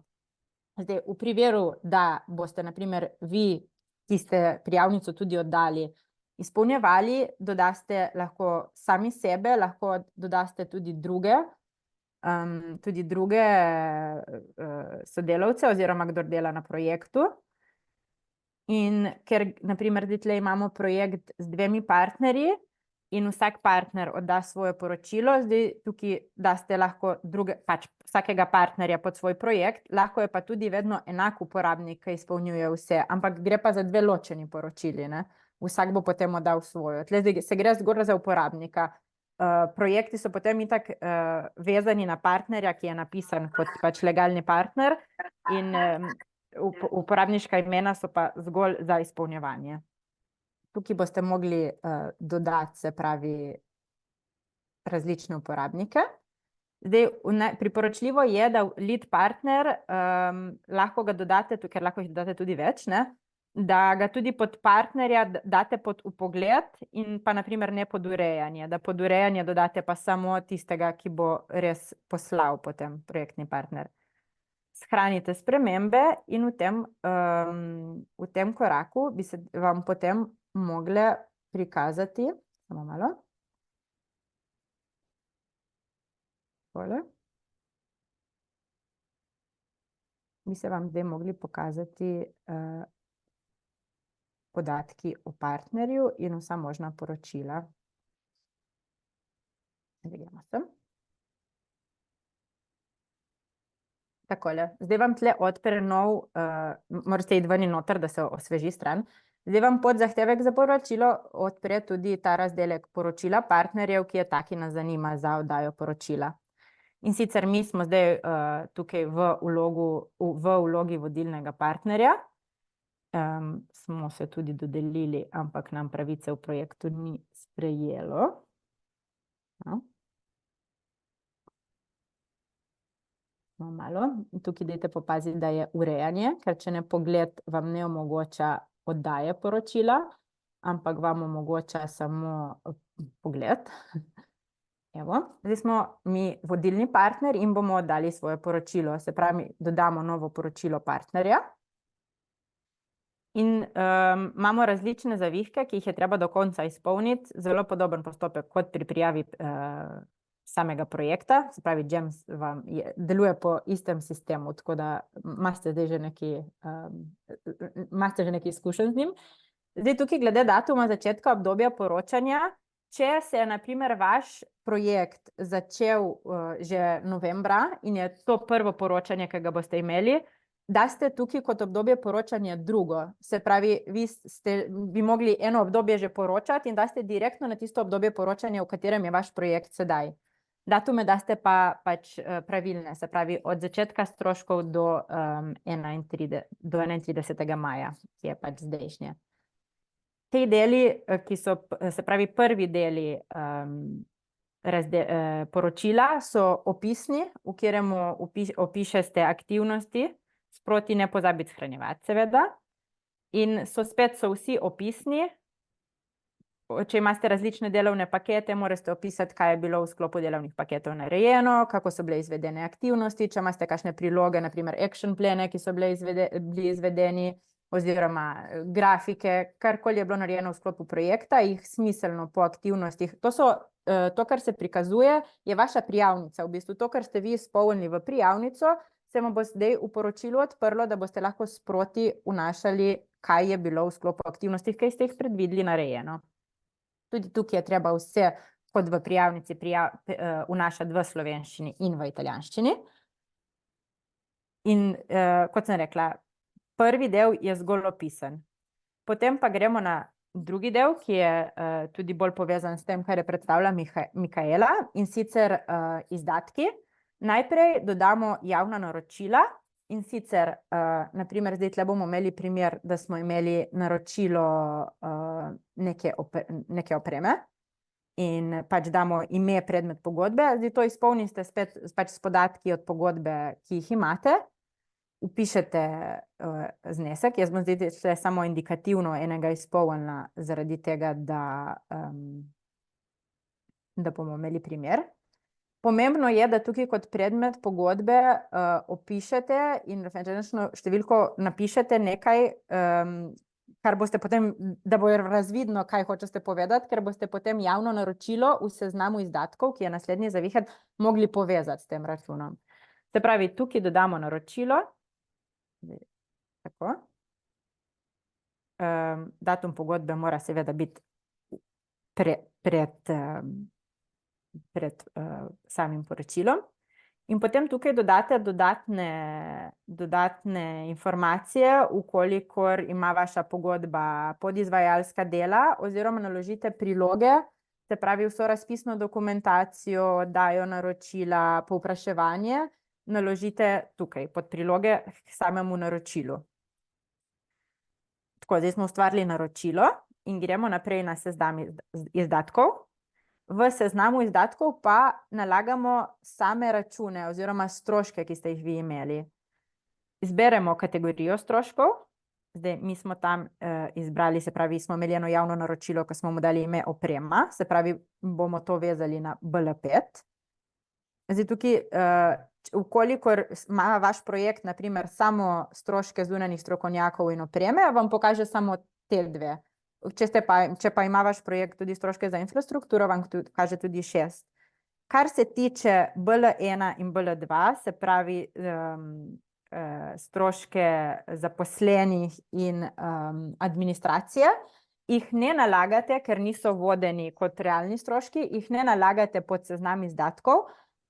Zdaj, v primeru, da boste, na primer, vi, ki ste prijavnico tudi oddali, izpolnjevali, dodaste lahko sami sebe, lahko dodaste tudi druge sodelavce oziroma kdor dela na projektu. In ker, na primer, tukaj imamo projekt z 2 partnerji, in vsak partner odda svoje poročilo, zdaj tukaj daste lahko vsakega partnerja pod svoj projekt, lahko je pa tudi vedno enak uporabnik, ki izpolnjuje vse, ampak gre pa za 2 ločeni poročili, ne? Vsak bo potem oddal svojo. Tle se gre zgolj za uporabnika. Projekti so potem itak vezani na partnerja, ki je napisan kot pač legalni partner, in uporabniška imena so pa zgolj za izpolnjevanje. tukaj boste mogli dodati, se pravi, različne uporabnike. Zdaj, priporočljivo je, da lead partner, lahko ga dodate, ker lahko jih dodate tudi več, ne? Da ga tudi pod partnerja date pod vpogled in pa naprimer ne pod urejanje, da pod urejanje dodate pa samo tistega, ki bo res poslal potem projektni partner. Shranite spremembe in v tem koraku bi se vam potem mogle prikazati, samo malo, tole, bi se vam zdaj mogli pokazati podatki o partnerju in vsa možna poročila. Zdaj gremo sem. Takole, zdaj vam tle odpre nov, morate iti ven in noter, da se osveži stran. Zdaj vam pod zahtevek za poročilo odpre tudi ta razdelek poročila partnerjev, ki je ta, ki nas zanima za oddajo poročila. In sicer mi smo zdaj tukaj v vlogi vodilnega partnerja. Smo se tudi dodelili, ampak nam pravice v projektu ni sprejelo. No. Malo. Tukaj dajte popaziti, da je urejanje, ker če ne pogled vam ne omogoča oddaje poročila, ampak vam omogoča samo pogled. Evo, zdaj smo mi vodilni partner in bomo oddali svoje poročilo. Se pravi, dodamo novo poročilo partnerja. In imamo različne zavihke, ki jih je treba do konca izpolniti. Zelo podoben postopek kot pri prijavi samega projekta. Se pravi, Gems deluje po istem sistemu, tako da imate zdaj že nekaj izkušenj z njim. Zdaj tukaj glede datuma začetka obdobja poročanja, če se je na primer vaš projekt začel že novembra in je to prvo poročanje, ki ga boste imeli, da ste tukaj kot obdobje poročanja drugo. Se pravi, bi mogli eno obdobje že poročati in da ste direktno na tisto obdobje poročanja, v katerem je vaš projekt sedaj. Datume da ste pa pač pravilne, se pravi od začetka stroškov do 31. maja, ki je pač zdajšnje. Te deli, ki so, se pravi prvi deli poročila, so opisni, v katerem opišete aktivnosti, sproti ne pozabiti shranjevati, seveda. In spet so vsi opisni. Če imate različne delovne pakete, morate opisati, kaj je bilo v sklopu delovnih paketov narejeno, kako so bile izvedene aktivnosti, če imate kakšne priloge, naprimer action plane, ki so bili izvedeni, oziroma grafike, karkoli je bilo narejeno v sklopu projekta, jih smiselno po aktivnostih. To, kar se prikazuje, je vaša prijavnica. V bistvu to, kar ste vi izpolnili v prijavnico, se vam bo zdaj v poročilu odprlo, da boste lahko sproti vnašali, kaj je bilo v sklopu aktivnosti, ki ste jih predvideli narejeno. Tudi tukaj je treba vse, kot v prijavnici, vnašati v slovenščini in v italijanščini. In kot sem rekla, prvi del je zgolj opisen. Potem pa gremo na drugi del, ki je tudi bolj povezan s tem, kar je predstavila Mikaela, in sicer izdatki. Najprej dodamo javna naročila in sicer, naprimer, zdaj tle bomo imeli primer, da smo imeli naročilo neke opreme in pač damo ime, predmet pogodbe. Zdaj to izpolnite spet pač s podatki od pogodbe, ki jih imate. Upišete znesek. Jaz bom zdaj samo indikativno enega izpolnila zaradi tega, da bomo imeli primer. Pomembno je, da tukaj kot predmet pogodbe opišete in referenčno številko napišete nekaj, kar boste potem, da bo razvidno, kaj hočete povedati, ker boste potem javno naročilo v seznamu izdatkov, ki je naslednji zavihek, mogli povezati s tem računom. Se pravi, tukaj dodamo naročilo. Tako. Datum pogodbe mora seveda biti pred samim poročilom. In potem tukaj dodate dodatne informacije, ukolikor ima vaša pogodba podizvajalska dela, oziroma naložite priloge, se pravi vso razpisno dokumentacijo, dajo naročila, povpraševanje, naložite tukaj pod priloge k samemu naročilu. Tako, zdaj smo ustvarili naročilo in gremo naprej na seznam izdatkov. V seznamu izdatkov pa nalagamo same račune oziroma stroške, ki ste jih vi imeli. Izberemo kategorijo stroškov. Zdaj, mi smo tam izbrali, se pravi, smo imeli eno javno naročilo, ko smo mu dali ime oprema, se pravi, bomo to vezali na BL5. Zdaj, tukaj, vkolikor ima vaš projekt, na primer, samo stroške zunanjih strokovnjakov in opreme, vam pokaže samo te dve. Če pa ima vaš projekt tudi stroške za infrastrukturo, vam kaže tudi 6. Kar se tiče BL1 in BL2, se pravi, stroške zaposlenih in administracije, jih ne nalagate, ker niso vodeni kot realni stroški, jih ne nalagate pod seznam izdatkov,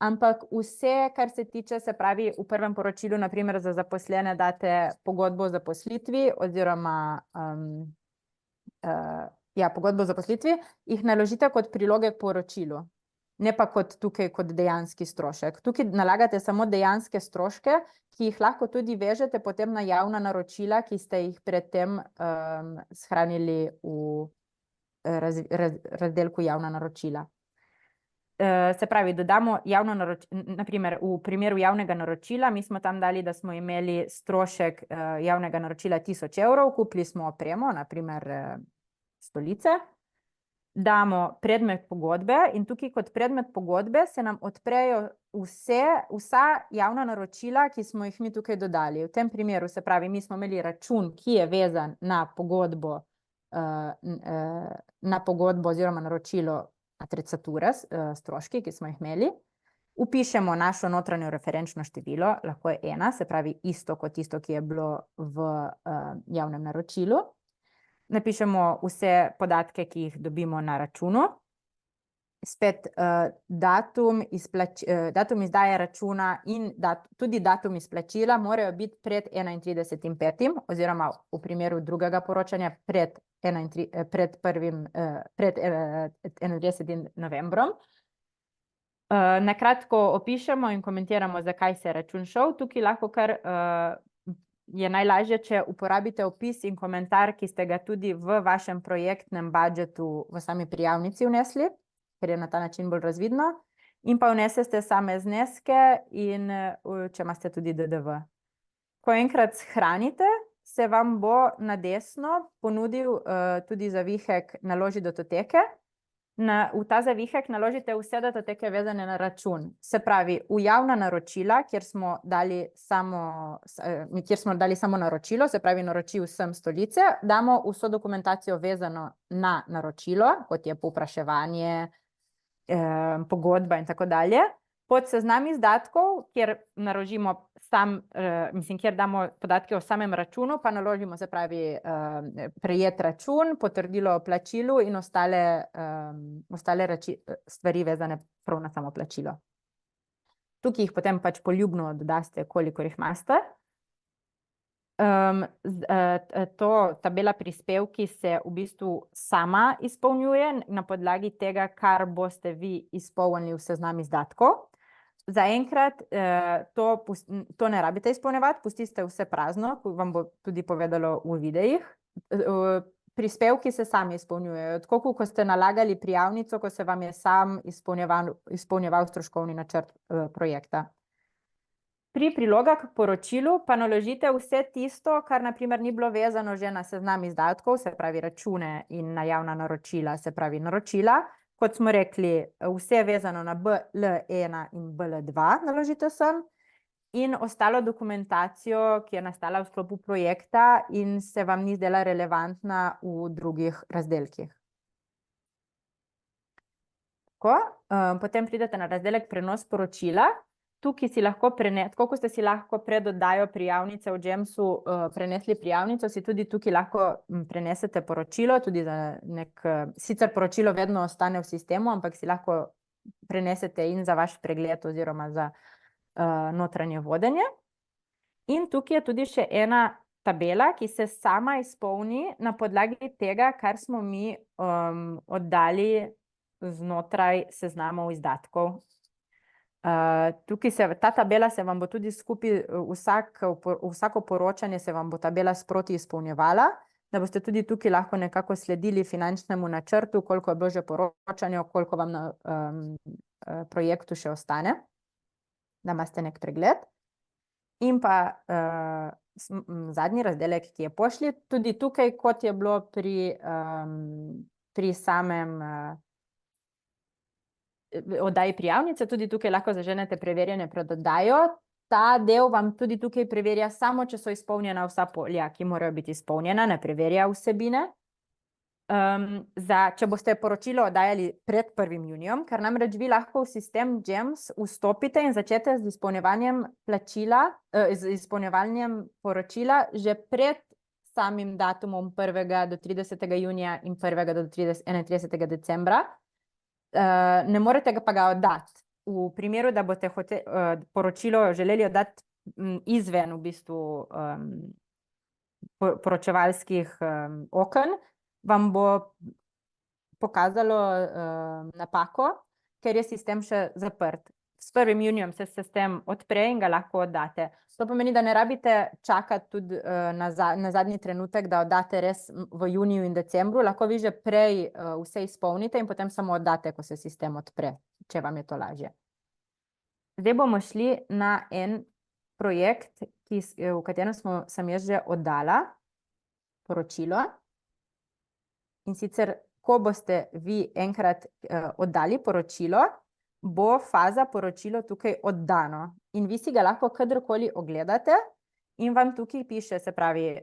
ampak vse, kar se tiče, se pravi, v prvem poročilu, na primer za zaposlene date pogodbo o zaposlitvi oziroma pogodbo o zaposlitvi, jih naložite kot priloge k poročilu, ne pa kot tukaj kot dejanski strošek. Tukaj nalagate samo dejanske stroške, ki jih lahko tudi vežete potem na javna naročila, ki ste jih predtem shranili v razdelku javna naročila. Se pravi, dodamo javno naročilo, na primer v primeru javnega naročila, mi smo tam dali, da smo imeli strošek javnega naročila 1000 evrov, kupili smo opremo, na primer stolice, damo predmet pogodbe in tukaj kot predmet pogodbe se nam odprejo vsa javna naročila, ki smo jih mi tukaj dodali. V tem primeru, se pravi, mi smo imeli račun, ki je vezan na pogodbo oziroma naročilo adresature, stroški, ki smo jih imeli. Vpišemo našo notranjo referenčno število, lahko je 1, se pravi isto kot tisto, ki je bilo v javnem naročilu. Napišemo vse podatke, ki jih dobimo na računu. Spet datum izdaje računa in tudi datum izplačila morajo biti pred 31.5. oziroma v primeru drugega poročanja pred 31. novembrom. Na kratko opišemo in komentiramo, zakaj se je račun šel. Tukaj lahko kar je najlažje, če uporabite opis in komentar, ki ste ga tudi v vašem projektnem budžetu v sami prijavnici vnesli, ker je na ta način bolj razvidno, in pa vnesete same zneske in če imate tudi DDV. Ko enkrat shranite, se vam bo na desno ponudil tudi zavihek naloži datoteke. V ta zavihek naložite vse datoteke vezane na račun. Se pravi, v javna naročila, kjer smo dali samo naročilo, se pravi naročil sem stolice, damo vso dokumentacijo vezano na naročilo, kot je povpraševanje, pogodba in tako dalje. Pod seznam izdatkov, kjer kjer damo podatke o samem računu, pa naložimo, se pravi, prejet račun, potrdilo o plačilu in ostale stvari vezane prav na samo plačilo. Tukaj jih potem pač poljubno dodaste, kolikor jih imate. Tabela prispevki se v bistvu sama izpolnjuje na podlagi tega, kar boste vi izpolnili v seznam izdatkov. Zaenkrat to ne rabite izpolnjevati, pustite vse prazno, vam bo tudi povedalo v videih. Prispevki se sami izpolnjujejo, tako ko ste nalagali prijavnico, ko se vam je sam izpolnjeval stroškovni načrt projekta. Pri prilogah k poročilu pa naložite vse tisto, kar na primer ni bilo vezano že na seznam izdatkov, se pravi račune in na javna naročila, se pravi naročila. Kot smo rekli, vse vezano na BL1 in BL2 naložite sem in ostalo dokumentacijo, ki je nastala v sklopu projekta in se vam ni zdela relevantna v drugih razdelkih. Potem pridete na razdelek prenos poročila. Tukaj si lahko tako kot ste si lahko pred oddajo prijavnice v Jamsu prenesli prijavnico, si tudi tukaj lahko prenesete poročilo, tudi za sicer poročilo vedno ostane v sistemu, ampak si lahko prenesete in za vaš pregled oziroma za notranje vodenje. In tukaj je tudi še ena tabela, ki se sama izpolni na podlagi tega, kar smo mi oddali znotraj seznamov izdatkov. Ta tabela se vam bo tudi skupaj, vsako poročanje se vam bo tabela sproti izpolnjevala, da boste tudi tukaj lahko nekako sledili finančnemu načrtu, koliko je bilo že poročanja, koliko vam na projektu še ostane, da imate nek pregled. In pa zadnji razdelek, ki je pošli, tudi tukaj, kot je bilo pri samem oddaji prijavnice, tudi tukaj lahko zaženete preverjanje pred oddajo. Ta del vam tudi tukaj preverja samo, če so izpolnjena vsa polja, ki morajo biti izpolnjena, ne preverja vsebine. Če boste poročilo oddajali pred 1. junijem, ker namreč vi lahko v sistem GEMS vstopite in začete z izpolnjevanjem poročila že pred samim datumom 1. do 30. junija in 1. do 31. decembra. Ne morete pa ga oddati. V primeru, da boste poročilo želeli oddati izven v bistvu poročevalskih oken, vam bo pokazalo napako, ker je sistem še zaprt. S 1. junijem se sistem odpre in ga lahko oddate. To pomeni, da ne rabite čakati tudi na zadnji trenutek, da oddate res v juniju in decembru. Lahko vi že prej vse izpolnite in potem samo oddate, ko se sistem odpre, če vam je to lažje. Zdaj bomo šli na en projekt, v katerem sem jaz že oddala poročilo. In sicer, ko boste vi enkrat oddali poročilo, bo faza poročilo tukaj oddano. In vi si ga lahko kadarkoli ogledate in vam tukaj piše, se pravi,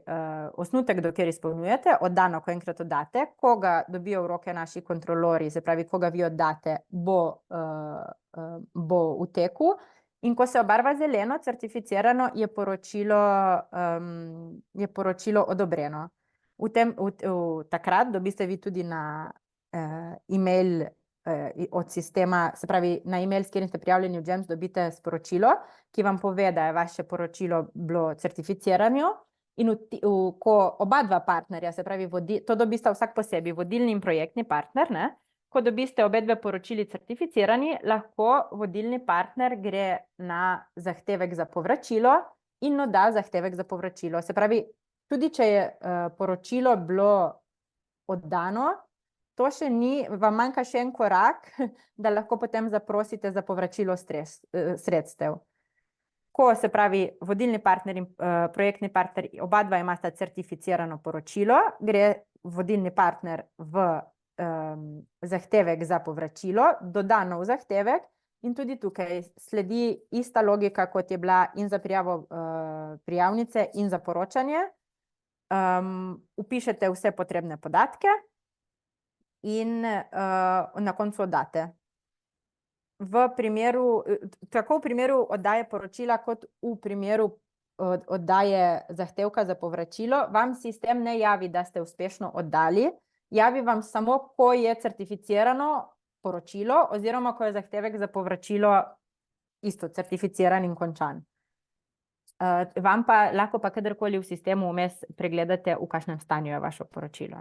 osnutek, do kjer izpolnjujete, oddano, ko enkrat oddate, ko ga dobijo v roke naši kontrolori, se pravi, ko ga vi oddate, bo v teku. In ko se obarva zeleno, certificirano, je poročilo odobreno. Takrat dobite vi tudi na e-mail od sistema, se pravi, na e-mail, s katerim ste prijavljeni v GEMS, dobite sporočilo, ki vam pove, da je vaše poročilo bilo certificirano. In ko oba dva partnerja, se pravi, to dobista vsak posebej, vodilni in projektni partner, ne? Ko dobiste obe dve poročili certificirani, lahko vodilni partner gre na zahtevek za povračilo in odda zahtevek za povračilo. Se pravi, tudi če je poročilo bilo oddano, to še ni, vam manjka še en korak, da lahko potem zaprosite za povračilo sredstev. Ko, se pravi, vodilni partner in projektni partner, oba dva imata certificirano poročilo, gre vodilni partner v zahtevek za povračilo, doda nov zahtevek in tudi tukaj sledi ista logika, kot je bila in za prijavo prijavnice in za poročanje. Vpišete vse potrebne podatke in na koncu oddate. Tako v primeru oddaje poročila, kot v primeru oddaje zahtevka za povračilo, vam sistem ne javi, da ste uspešno oddali, javi vam samo, ko je certificirano poročilo oziroma ko je zahtevek za povračilo isto certificiran in končan. Vam pa lahko pa kadarkoli v sistemu vmes pregledate, v kakšnem stanju je vaše poročilo.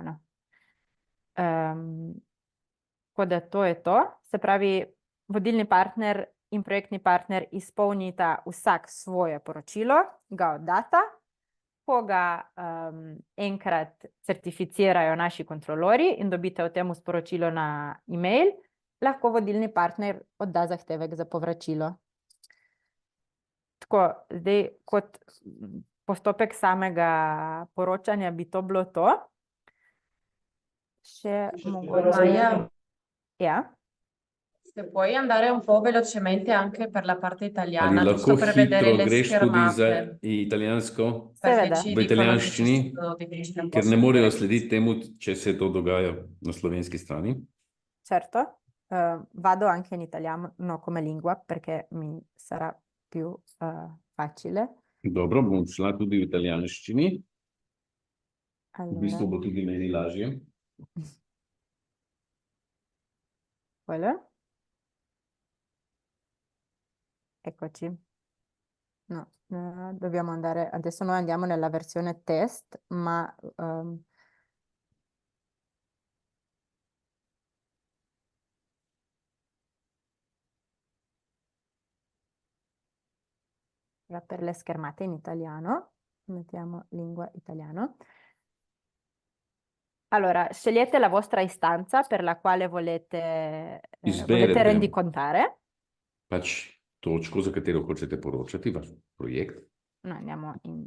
Tako da to je to. Se pravi, vodilni partner in projektni partner izpolnita vsak svoje poročilo, ga oddata, ko ga enkrat certificirajo naši kontrolori in dobite o tem sporočilo na e-mail, lahko vodilni partner odda zahtevek za povračilo. Tako, zdaj kot postopek samega poročanja bi to bilo to. Maia, Ja. se puoi andare un po' velocemente anche per la parte italiana, Ali giusto lahko per vedere hitro le greš tudi za schermate, italijansko, perché Seveda. ci v dicono che c'è italijanščini, stato difficile un po' ker ne morejo seguire. slediti temu, če se to dogaja na slovenski strani? Certo, vado anche in italiano come lingua perché mi sarà più facile. Dobro, bom šla tudi v italijanščini. V Allora, bistvu bo tudi meni lažje. quello. Eccoci. No, dobbiamo andare, adesso noi andiamo nella versione test, ma per le schermate in italiano, mettiamo lingua italiano. Allora, scegliete la vostra istanza per la quale volete Izberete. rendicontare. Pač točko, za katero hočete poročati, vaš projekt. Noi andiamo in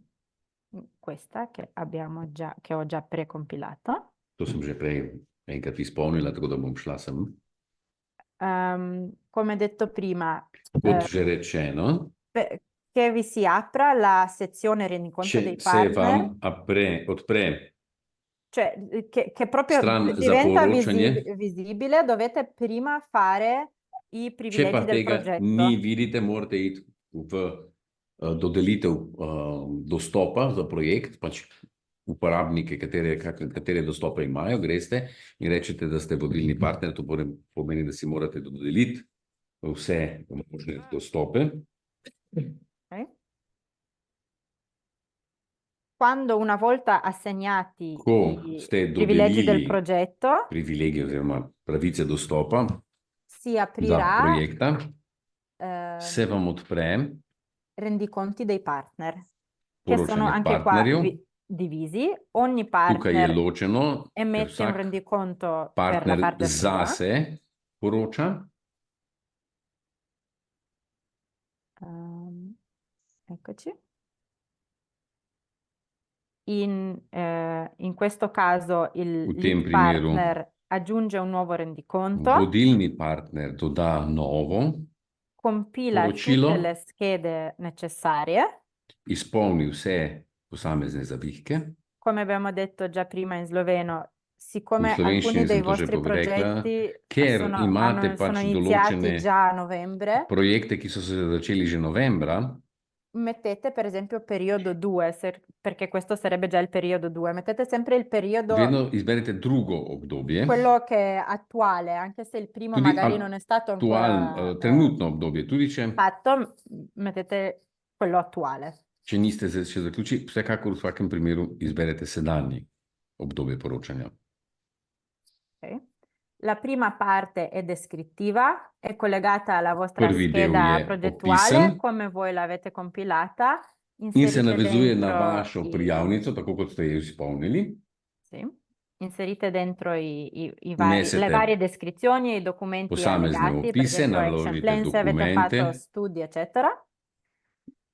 questa che ho già precompilato. To sem že prej enkrat izpolnila, tako da bom šla sem. Come detto prima, Kot že rečeno, che vi si apra la sezione rendiconto če dei se partner, vam odpre cioè che proprio stran za diventa poročanje, visibile, dovete prima fare i če privilegi pa del tega progetto. ni vidite, morate iti v dodelitev dostopa za projekt, pač uporabnike, katere dostope imajo, greste in rečete, da ste vodilni partner, to pomeni, da si morate dodeliti vse možne dostope. Ok? Quando una volta assegnati Ko i ste privilegi del dodelili progetto, privilegij oziroma pravice dostopa si za aprirà projekta, se vam odpre rendiconti dei partner, che sono poročanje anche qua partnerjev. divisi. Ogni Tukaj je partner ločeno, ker emette un vsak rendiconto per la partner parte sua. zase poroča. Eccoci. In questo caso il V tem lead primeru partner aggiunge un nuovo rendiconto, vodilni partner doda novo, compila poročilo. tutte le schede necessarie. izpolni vse posamezne zavihke. Come abbiamo detto già prima in sloveno, siccome In slovenščini alcuni dei sem to že vostri povedala, progetti ker sono imate pač iniziati določene già a novembre, projekte, ki so se začeli že novembra, mettete per esempio periodo 2, perché questo sarebbe già il periodo 2. Mettete sempre il periodo, vedno izberete drugo obdobje, quello che è attuale, anche se il primo tudi magari non è stato ancora trenutno obdobje, tudi fatto, mettete quello attuale. če niste še zaključili, vsekakor v vsakem primeru izberete sedanji obdobje poročanja. Ok. La prima parte è descrittiva, è collegata alla vostra Prvi del scheda je progettuale, opisen come voi l'avete compilata. in se Inserite navezuje na dentro vašo prijavnico, tako kot ste jo izpolnili. sì. Inserite dentro le Vnesete varie descrizioni e i documenti posamezne allegati, per opise, esempio action naložite plan, se avete fatto dokumente, studi, eccetera.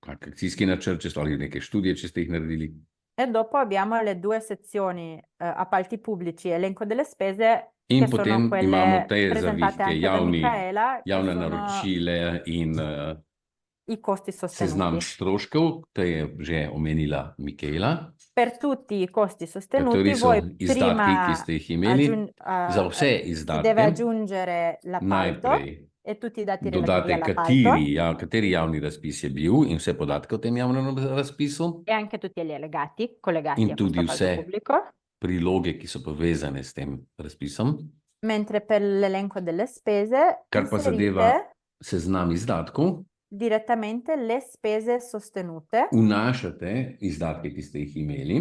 kak akcijski načrt, če ste ali neke študije, če ste jih naredili. E dopo abbiamo le due sezioni, appalti pubblici, elenco delle spese, In che sono potem quelle imamo te presentate zavihke, anche da Micaela, che javne sono naročile in i costi seznam sostenuti. stroškov, to je že omenila Michaela. Per tutti i costi sostenuti, Kateri so voi izdatki, prima ki ste jih imeli, za vse si deve izdatke aggiungere l'appalto najprej e tutti i dati relativi dodate, all'appalto kateri javni razpis je bil in vse podatke o tem javnem razpisu e anche tutti gli allegati collegati in a questo tudi appalto vse pubblico. priloge, ki so povezane s tem razpisom. Mentre per l'elenco delle spese Kar pa zadeva inserite seznam izdatkov, direttamente le spese sostenute vnašate izdatke, ki ste jih imeli,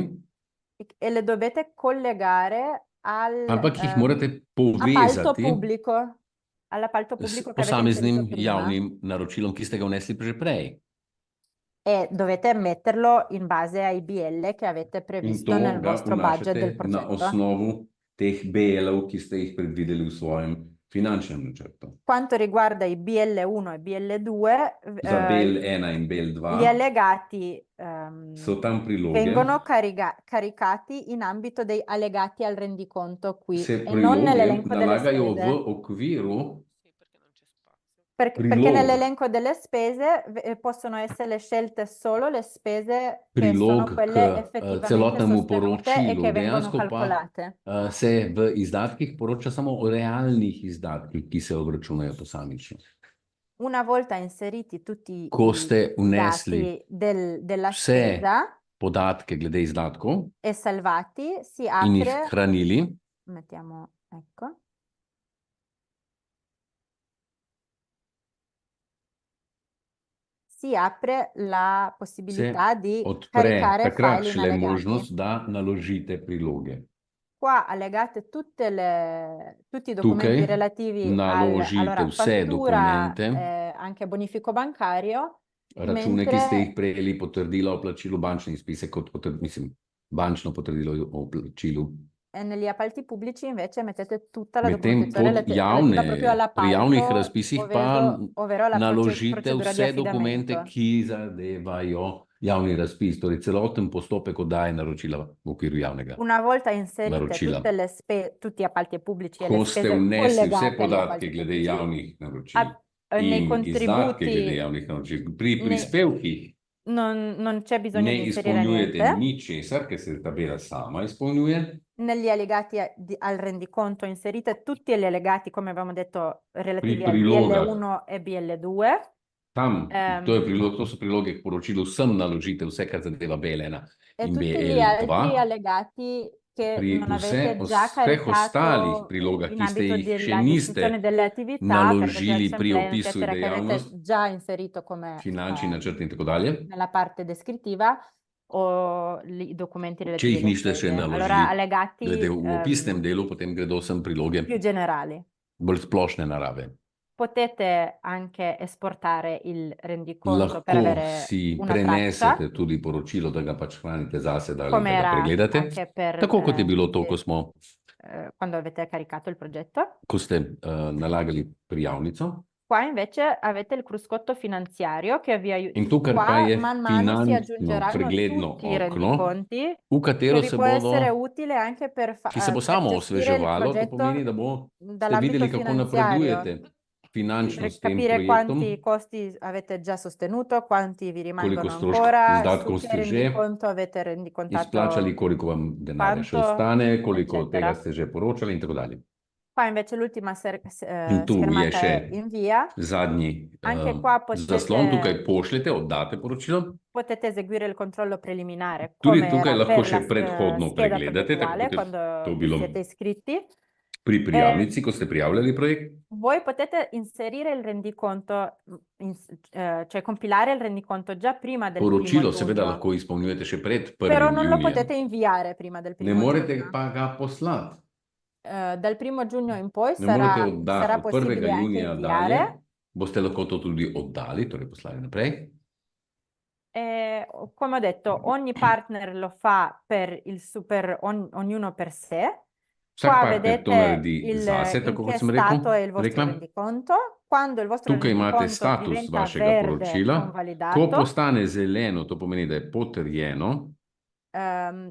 e le dovete collegare ampak jih morate all'appalto povezati pubblico s che avete inserito posameznim prima. javnim naročilom, ki ste ga vnesli že prej. E dovete metterlo in base ai BL che avete In previsto to nel ga vostro budget del vnašate na progetto. osnovu teh BL-ov, ki ste jih predvideli v svojem finančnem načrtu. Quanto riguarda i BL1 e BL2, Za BL1 in gli BL2 allegati so tam priloge, vengono caricati in ambito dei allegati al rendiconto qui se e non priloge nell'elenco delle nalagajo v spese. okviru Perché prilog. nell'elenco delle spese possono essere scelte solo le spese che sono prilog quelle k effettivamente celotnemu sostenute e poročilu. che vengono Dejansko pa calcolate. se v izdatkih poroča samo o realnih izdatkih, ki se obračunajo posamično. Una volta inseriti tutti Ko i ste vnesli dati della vse spesa podatke glede izdatkov e salvati, si in jih apre, hranili, mettiamo, ecco, si apre la se possibilità di odpre caricare takrat file in šele allegati. možnost, da naložite priloge. Qua allegate tutti i documenti Tukaj relativi naložite vse fattura, dokumente, anche bonifico bancario, račune, ki ste mentre jih prejeli, potrdilo o plačilu, bančni izpisek, bančno potrdilo o plačilu. negli appalti pubblici invece mettete tutta la Medtem documentazione pod relativa proprio pri javnih all'appalto, razpisih pa ovvero la naložite procedura di vse dokumente, affidamento. ki zadevajo javni razpis, torej celoten postopek oddaje naročila v okviru javnega. Una volta inserite Naročila. tutti gli appalti pubblici e Ko le ste spese vnesli vse collegate agli podatke appalti glede pubblici, javnih naročil nei in izdatke glede contributi javnih naročil, pri ne- prispevkih non c'è bisogno ne di inserire izpolnjujete niente. ničesar, ker se tabela sama izpolnjuje. Negli allegati al rendiconto inserite tutti gli allegati, come avevamo detto, relativi al prilogah. BL1 e BL2. Tam, to so priloge k poročilu, vsem naložite vse, kar zadeva BL1 E in tutti gli BL2. altri allegati che Pri non avete già vseh ostalih caricato prilogah, in ki ste ambito jih še della descrizione niste delle attività, per naložili action pri plan, opisu eccetera, che dejavnosti, avete già inserito come finančni načrt in tako dalje, nella parte descrittiva o i documenti če relativi jih alle niste še spese. naložili Allora, allegati glede v opisnem delu, potem gredo sem priloge più generali. bolj splošne narave. Potete anche esportare il rendiconto per Lahko avere si una traccia, prenesete tudi poročilo, da ga pač hranite zase, da come ga era pregledate. anche per Tako kot je bilo to, quando avete caricato il progetto. ko ste nalagali prijavnico. Qua invece avete il cruscotto finanziario che vi aiuta. In tukaj pa Qua je man mano si finančno aggiungeranno pregledno tutti i okno, rendiconti v che katero vi se può essere bodo, utile anche per, ki se bo per samo gestire il osveževalo, to progetto pomeni, da boste dall'ambito videli, kako finanziario, napredujete finančno per s tem capire quanti projektom, costi avete già sostenuto, quanti vi rimangono koliko stroškov ancora, izdatkov su che ste že rendiconto avete rendicontato izplačali, koliko vam denarja še quanto, ostane, koliko eccetera. tega ste že poročali in tako dalje. Qua invece l'ultima In tu je schermata še è invia. zadnji Anche qua zaslon, tukaj potete, pošljete, oddate poročilo. potete eseguire il controllo preliminare Tudi come tukaj era lahko per še la predhodno scheda pregledate, tako progettuale kot je to quando vi bilo siete iscritti. pri prijavnici, ko ste prijavljali projekt. Voi potete inserire il rendiconto, cioè compilare il rendiconto già prima del Poročilo 1 seveda giugno, lahko izpolnjujete še pred 1. però non lo junijem. potete inviare prima del Ne 1 morete giugno. pa ga poslati. Dal 1 giugno in poi Ne morete sarà oddati od 1. possibile anche junija inviare. dalje. Boste lahko to tudi oddali, torej poslali naprej. Come ho detto, ogni partner lo fa per ognuno per sé. Vsak Qua partner to vedete naredi zase, in tako che kot sem stato è il vostro rekla. rendiconto. Quando il vostro Tukaj imate rendiconto status diventa vašega verde poročila. Ko convalidato, postane zeleno, to pomeni, da je potrjeno.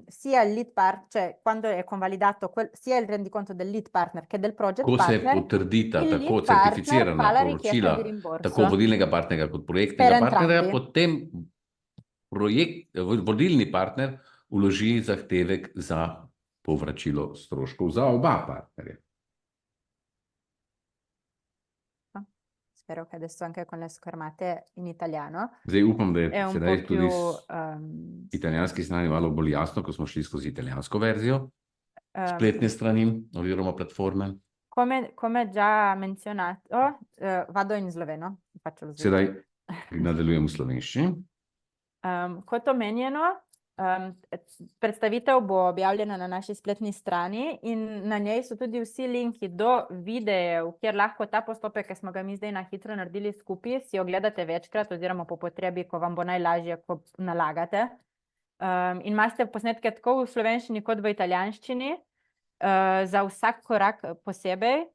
sia il lead partner, cioè quando è convalidato sia il rendiconto del lead partner che del project Ko se partner, potrdita il tako lead partner fa certificirana la richiesta poročila, di rimborso. tako vodilnega partnerja kot Per projektnega partnerja, entrambi. potem vodilni partner vloži zahtevek za povračilo stroškov za oba partnerja. Spero che adesso anche con le schermate in italiano Zdaj upam, da è je un sedaj po' tudi più italijanski strani malo bolj jasno, ko smo šli skozi italijansko verzijo spletne strani oziroma platforme. come già menzionato, vado in sloveno, faccio lo switch. Sedaj nadaljujem v slovenščini. Kot omenjeno, predstavitev bo objavljena na naši spletni strani in na njej so tudi vsi linki do videjev, kjer lahko ta postopek, ki smo ga mi zdaj na hitro naredili skupaj, si ogledate večkrat oziroma po potrebi, ko vam bo najlažje, ko nalagate. In imate posnetke tako v slovenščini kot v italijanščini, za vsak korak posebej.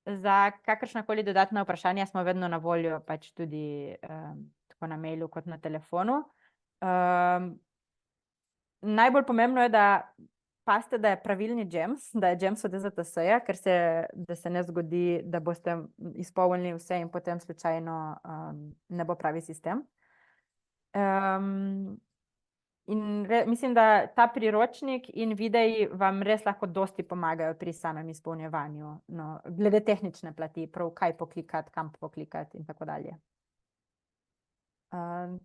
Za kakršnakoli dodatna vprašanja smo vedno na voljo, pač tudi tako na mailu kot na telefonu. Najbolj pomembno je, da pazite, da je pravilni GEMS, da je GEMS od EZTS-ja, da se ne zgodi, da boste izpolnili vse in potem slučajno ne bo pravi sistem. In mislim, da ta priročnik in videi vam res lahko dosti pomagajo pri samem izpolnjevanju, glede tehnične plati, prav kaj poklikati, kam poklikati in tako dalje.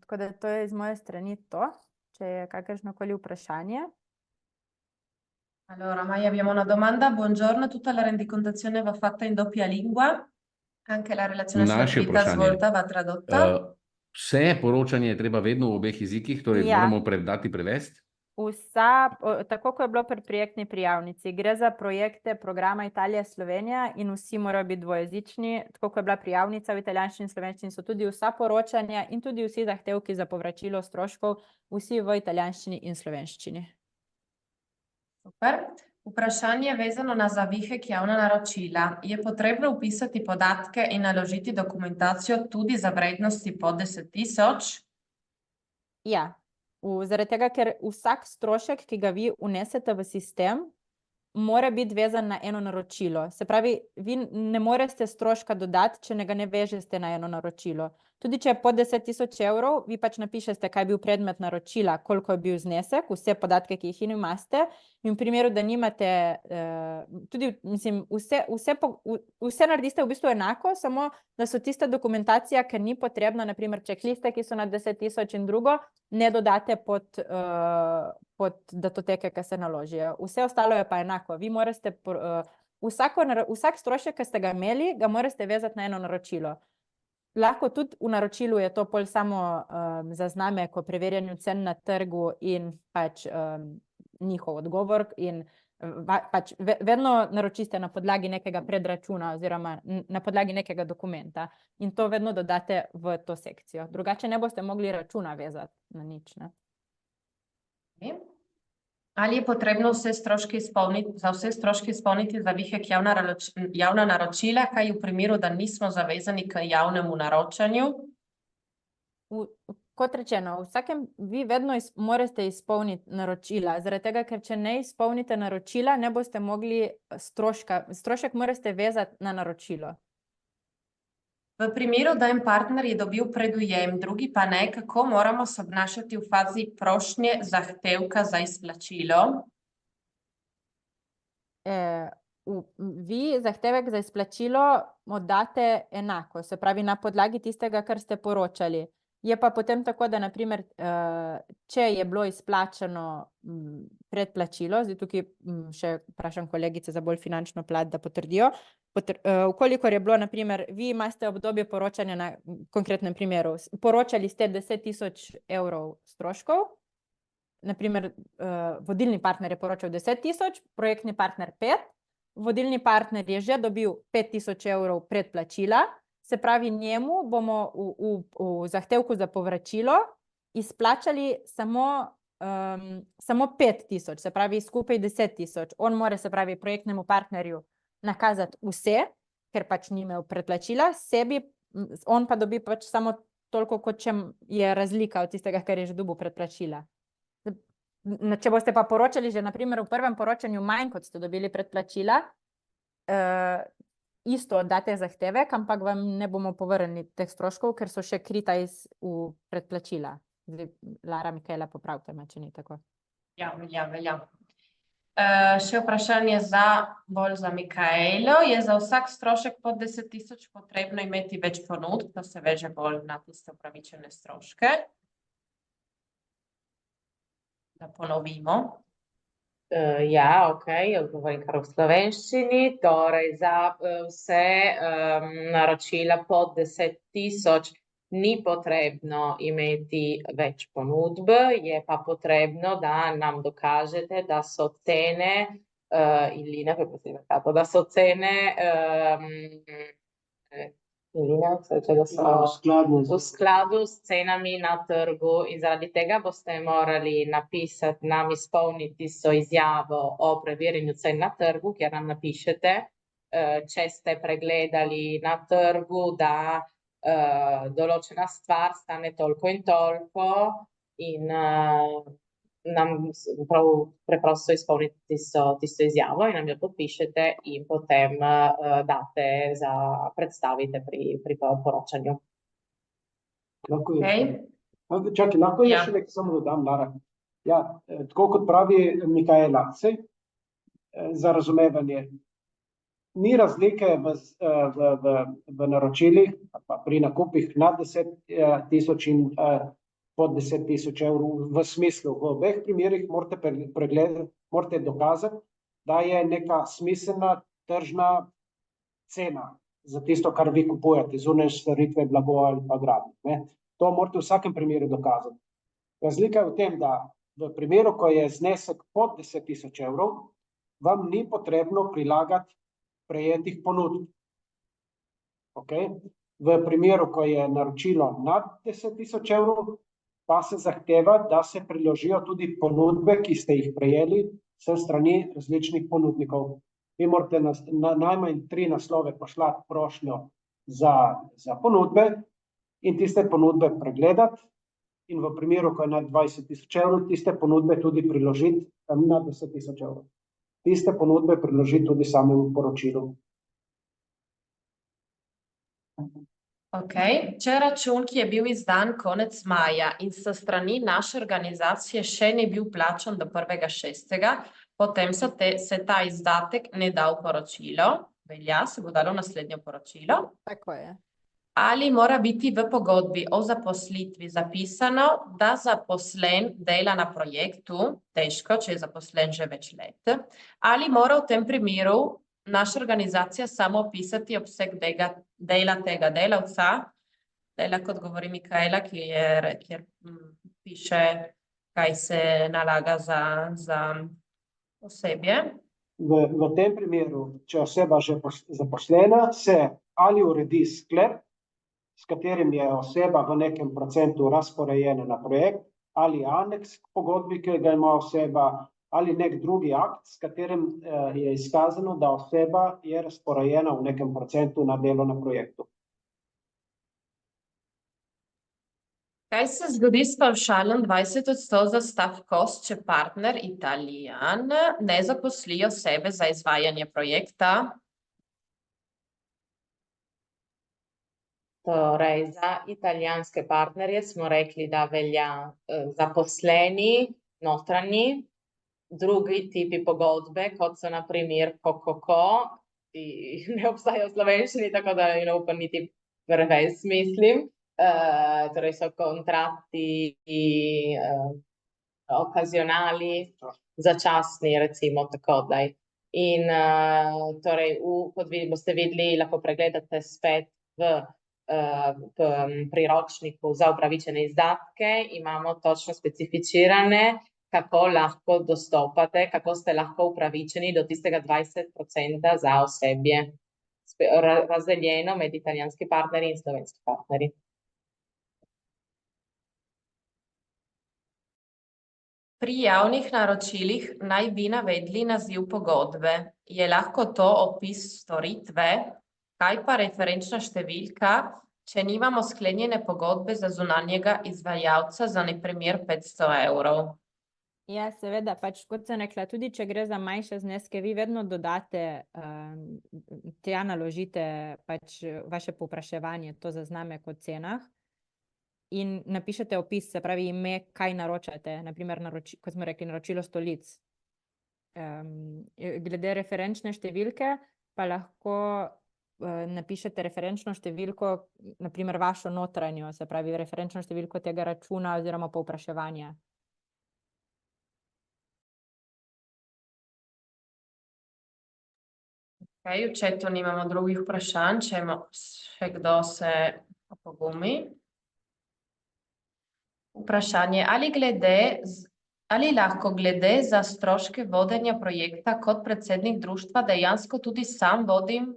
Tako da to je iz moje strani to. Če je kakršnokoli vprašanje. Allora, Maja, abbiamo una domanda. Buongiorno, tutta la rendicontazione va fatta in doppia lingua? Anche la relazione sull'attività svolta va tradotta? Vse poročanje je treba vedno v obeh jezikih, torej moramo dati prevesti? Tako kot je bilo pri projektni prijavnici, gre za projekte programa Italija-Slovenija in vsi morajo biti dvojezični, tako kot je bila prijavnica v italijanščini in slovenščini, so tudi vsa poročanja in tudi vsi zahtevki za povračilo stroškov, vsi v italijanščini in slovenščini. Super. Vprašanje vezano na zavihek javna naročila. Je potrebno upisati podatke in naložiti dokumentacijo tudi za vrednosti pod 10.000? Ja, zaradi tega, ker vsak strošek, ki ga vi vnesete v sistem, mora biti vezan na eno naročilo. Se pravi, vi ne morete stroška dodati, če ga ne vežete na eno naročilo. Tudi če je pod 10.000 evrov, vi pač napišete, kaj je bil predmet naročila, koliko je bil znesek, vse podatke, ki jih imate, in v primeru, da nimate, tudi, mislim, vse naredite v bistvu enako, samo da so tista dokumentacija, ker ni potrebna, na primer checkliste, ki so na 10.000 in drugo, ne dodate pod datoteke, ki se naložijo. Vse ostalo je pa enako. Vi morate, vsak strošek, ki ste ga imeli, ga morate vezati na eno naročilo. Lahko tudi v naročilu je to pol samo zaznamek o preverjanju cen na trgu in pač njihov odgovor in pač vedno naročite na podlagi nekega predračuna oziroma na podlagi nekega dokumenta in to vedno dodate v to sekcijo. Drugače ne boste mogli računa vezati na nič, ne. Ali je potrebno za vse stroške izpolniti zavihek javna naročila, kaj v primeru, da nismo zavezani k javnemu naročanju? Kot rečeno, vi vedno morate izpolniti naročila, zaradi tega, ker če ne izpolnite naročila, ne boste mogli strošek morate vezati na naročilo. V primeru, da en partner je dobil predujem, drugi pa ne, kako moramo se obnašati v fazi prošnje zahtevka za izplačilo? Vi zahtevek za izplačilo oddate enako, se pravi na podlagi tistega, kar ste poročali. Je pa potem tako, da na primer, če je bilo izplačano predplačilo, zdaj tukaj še vprašam kolegice za bolj finančno plat, da potrdijo, vkolikor je bilo, na primer, vi imate obdobje poročanja na konkretnem primeru, poročali ste 10.000 evrov stroškov, na primer, vodilni partner je poročal 10.000, projektni partner 5, vodilni partner je že dobil 5.000 evrov predplačila, se pravi, njemu bomo v zahtevku za povračilo izplačali samo 5.000, se pravi skupaj 10.000. On mora, se pravi, projektnemu partnerju nakazati vse, ker pač ni imel predplačila, sebi, on pa dobi pač samo toliko, kot če je razlika od tistega, kar je že dobil predplačila. Če boste pa poročali že, na primer, v prvem poročanju manj, kot ste dobili predplačila, isto date zahtevek, ampak vam ne bomo povrnili teh stroškov, ker so še krita v predplačila. Zdaj, Lara, Mikaela, popravite me, če ni tako. Ja, velja. Še vprašanje bolj za Mikaelo. Je za vsak strošek pod 10.000 potrebno imeti več ponudb, da se veže bolj na tiste upravičene stroške? Da ponovimo. Ja, okej, odgovorim kar v slovenščini, torej za vse naročila pod 10.000 ni potrebno imeti več ponudb, je pa potrebno, da nam dokažete, da so cene, Ilina, da so cene, Ilina, da so v skladu s cenami na trgu in zaradi tega boste morali napisati, nam izpolniti so izjavo o preverjanju cen na trgu, kjer nam napišete, če ste pregledali na trgu, da določena stvar stane toliko in toliko in nam prav preprosto izpolniti tisto izjavo in nam jo podpišete in potem date predstavite pri poročanju. Lahko je še nekaj samo dodam, Lara. Ja, tako kot pravi Mikaela, za razumevanje, ni razlike v naročilih, pa pri nakupih nad 10.000 in pod 10.000 evrov, v smislu, v obeh primerih morate pregledati, morate dokazati, da je neka smiselna tržna cena za tisto, kar vi kupujete, zunaj storitve, blago ali pa gradnje. To morate v vsakem primeru dokazati. Razlika je v tem, da v primeru, ko je znesek pod 10.000 evrov, vam ni potrebno prilagati prejetih ponudb. V primeru, ko je naročilo nad 10.000 evrov, pa se zahteva, da se priložijo tudi ponudbe, ki ste jih prejeli s strani različnih ponudnikov. Vi morate na najmanj 3 naslove poslati prošnjo za ponudbe in tiste ponudbe pregledati in v primeru, ko je nad 20.000 evrov, tiste ponudbe tudi priložiti na 10.000 evrov. Tiste ponudbe priložiti tudi samemu poročilu. Ok, če račun, ki je bil izdan konec maja in s strani naše organizacije še ni bil plačan do 1.6., potem se ta izdatek ne da v poročilo, velja, se bo dalo naslednje poročilo. Tako je. Ali mora biti v pogodbi o zaposlitvi zapisano, da zaposlen dela na projektu, težko, če je zaposlen že več let, ali mora v tem primeru naša organizacija samo opisati obseg dela tega delavca, dela, kot govori Mikaela, kjer piše, kaj se nalaga za osebje. V tem primeru, če oseba že zaposlena, se ali uredi sklep, s katerim je oseba v nekem procentu razporejena na projekt, ali aneks k pogodbi, ki ga ima oseba, ali nek drugi akt, s katerim je izkazano, da oseba je razporejena v nekem procentu na delo na projektu. Kaj se zgodi s pavšalom 20% za staff cost, če partner Italijan ne zaposli osebe za izvajanje projekta? Torej, za italijanske partnerje smo rekli, da velja zaposleni, notranji, drugi tipi pogodbe, kot so na primer KOKOKO, ki ne obstajajo v slovenščini, tako da ne upam niti prevesti, mislim. Torej so kontrakti okazionali, začasni, recimo tako daj. In torej, kot boste videli, lahko pregledate spet v priročniku za upravičene izdatke, imamo točno specificirane, kako lahko dostopate, kako ste lahko upravičeni do tistega 20% za osebje, razdeljeno med italijanski partnerji in slovenski partnerji. Pri javnih naročilih naj bi navedli naziv pogodbe. Je lahko to opis storitve? Kaj pa referenčna številka, če nimamo sklenjene pogodbe za zunanjega izvajalca za na primer 500 evrov? Ja, seveda, pač kot sem rekla, tudi če gre za manjše zneske, vi vedno dodate, tja naložite pač vaše povpraševanje, to zaznamek o cenah in napišete opis, se pravi ime, kaj naročate, na primer, kot smo rekli, naročilo stolic. Glede referenčne številke pa lahko napišete referenčno številko, na primer vašo notranjo, se pravi referenčno številko tega računa oziroma povpraševanja. Okay, v chatu nimamo drugih vprašanj, če ima še kdo se opogumi. Vprašanje, ali lahko glede za stroške vodenja projekta kot predsednik društva dejansko tudi sam vodim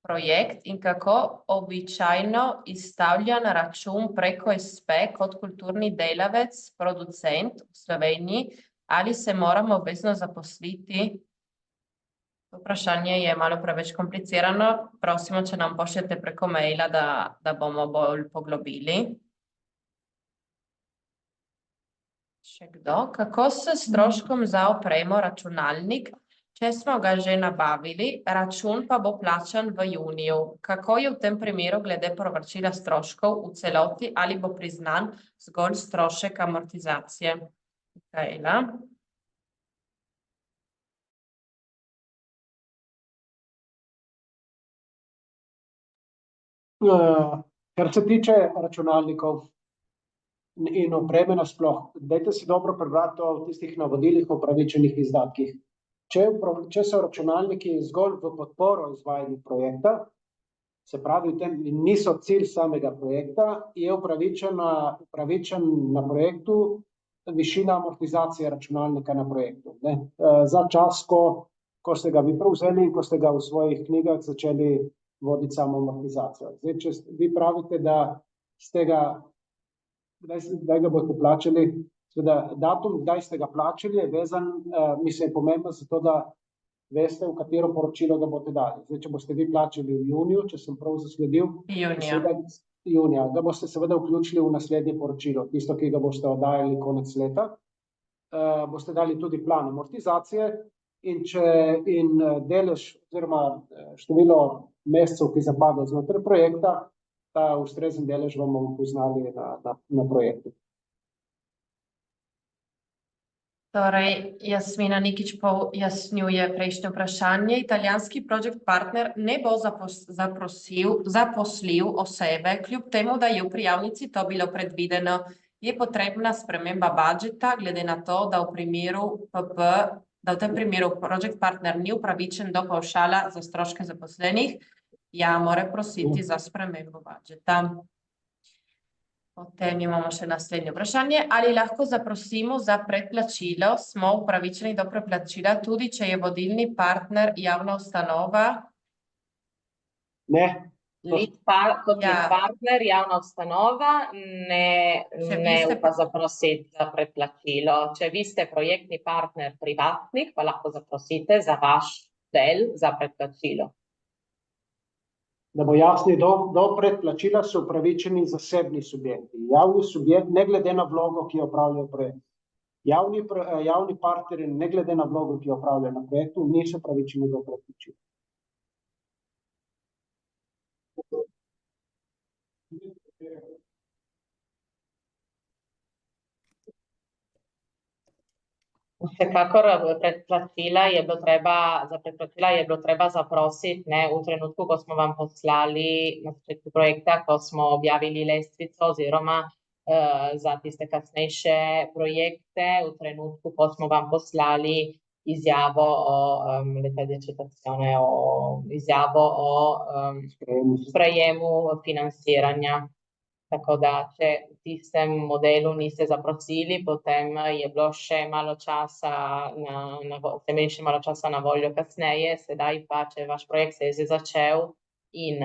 projekt in kako običajno izstavljan račun preko SP kot kulturni delavec, producent v Sloveniji, ali se moramo obvezno zaposliti? Vprašanje je malo preveč komplicirano, prosimo, če nam pošljete preko maila, da bomo bolj poglobili. Še kdo? Kako s stroškom za opremo računalnik? Če smo ga že nabavili, račun pa bo plačan v juniju. Kako je v tem primeru glede povračila stroškov v celoti ali bo priznan zgolj strošek amortizacije? Mikaela. Kar se tiče računalnikov in opreme nasploh, dajte si dobro prebrati o tistih navodilih o upravičenih izdatkih. Če so računalniki zgolj v podporo izvajanju projekta, se pravi, v tem niso cilj samega projekta, je upravičen na projektu višina amortizacije računalnika na projektu. Za čas, ko ste ga vi prevzeli in ko ste ga v svojih knjigah začeli voditi samo amortizacijo. Zdaj, če vi pravite, da ga boste plačali Seveda, datum, kdaj ste ga plačali, je vezan, mislim, je pomemben zato, da veste, v katero poročilo ga boste dali. Zdaj, če boste vi plačali v juniju, če sem prav zasledil, Junija. junija, ga boste seveda vključili v naslednje poročilo, tisto, ki ga boste oddajali konec leta. Boste dali tudi plan amortizacije in delež oziroma število mesecev, ki zapade znotraj projekta, ta ustrezen delež bomo poznali na projektu. Torej, Jasmina Nikić pojasnjuje prejšnje vprašanje. Italijanski project partner ne bo zaposlil osebe, kljub temu, da je v prijavnici to bilo predvideno. Je potrebna sprememba budžeta, glede na to, da v tem primeru project partner ni upravičen do pavšala za stroške zaposlenih, ja, mora prositi za spremembo budžeta. Potem imamo še naslednje vprašanje. Ali lahko zaprosimo za predplačilo? Smo upravičeni do predplačila, tudi če je vodilni partner javna ustanova? Ne. Kot lead partner javna ustanova ne upa zaprositi za predplačilo. Če vi ste projektni partner privatnik, pa lahko zaprosite za vaš del za predplačilo. Da bo jasni, do predplačila so upravičeni zasebni subjekti. Javni subjekt, ne glede na vlogo, ki jo opravljajo projekt. Javni partnerji, ne glede na vlogo, ki jo opravljajo na projektu, niso upravičeni do predplačila. Vsekakor za predplačila je bilo treba zaprositi, v trenutku, ko smo vam poslali na začetku projekta, ko smo objavili lestvico oziroma za tiste kasnejše projekte, v trenutku, ko smo vam poslali izjavo o sprejemu financiranja. Tako da, če v tistem modelu niste zaprosili, potem je bilo še malo časa na voljo kasneje, sedaj pa, če vaš projekt se je že začel in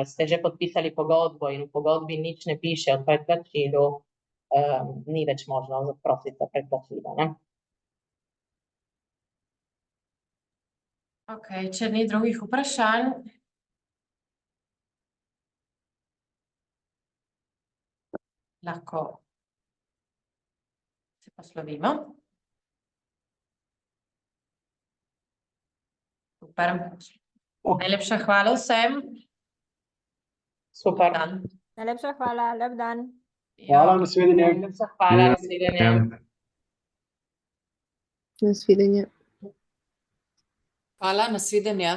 ste že podpisali pogodbo in v pogodbi nič ne piše o predplačilu, ni več možno zaprositi za predplačilo, ne? Okej, če ni drugih vprašanj. Lahko se poslovimo. Super. Najlepša hvala vsem. Super. Dan. Najlepša hvala, lep dan. Hvala, nasvidenje. Najlepša hvala, nasvidenje. Nasvidenje. Hvala, nasvidenja.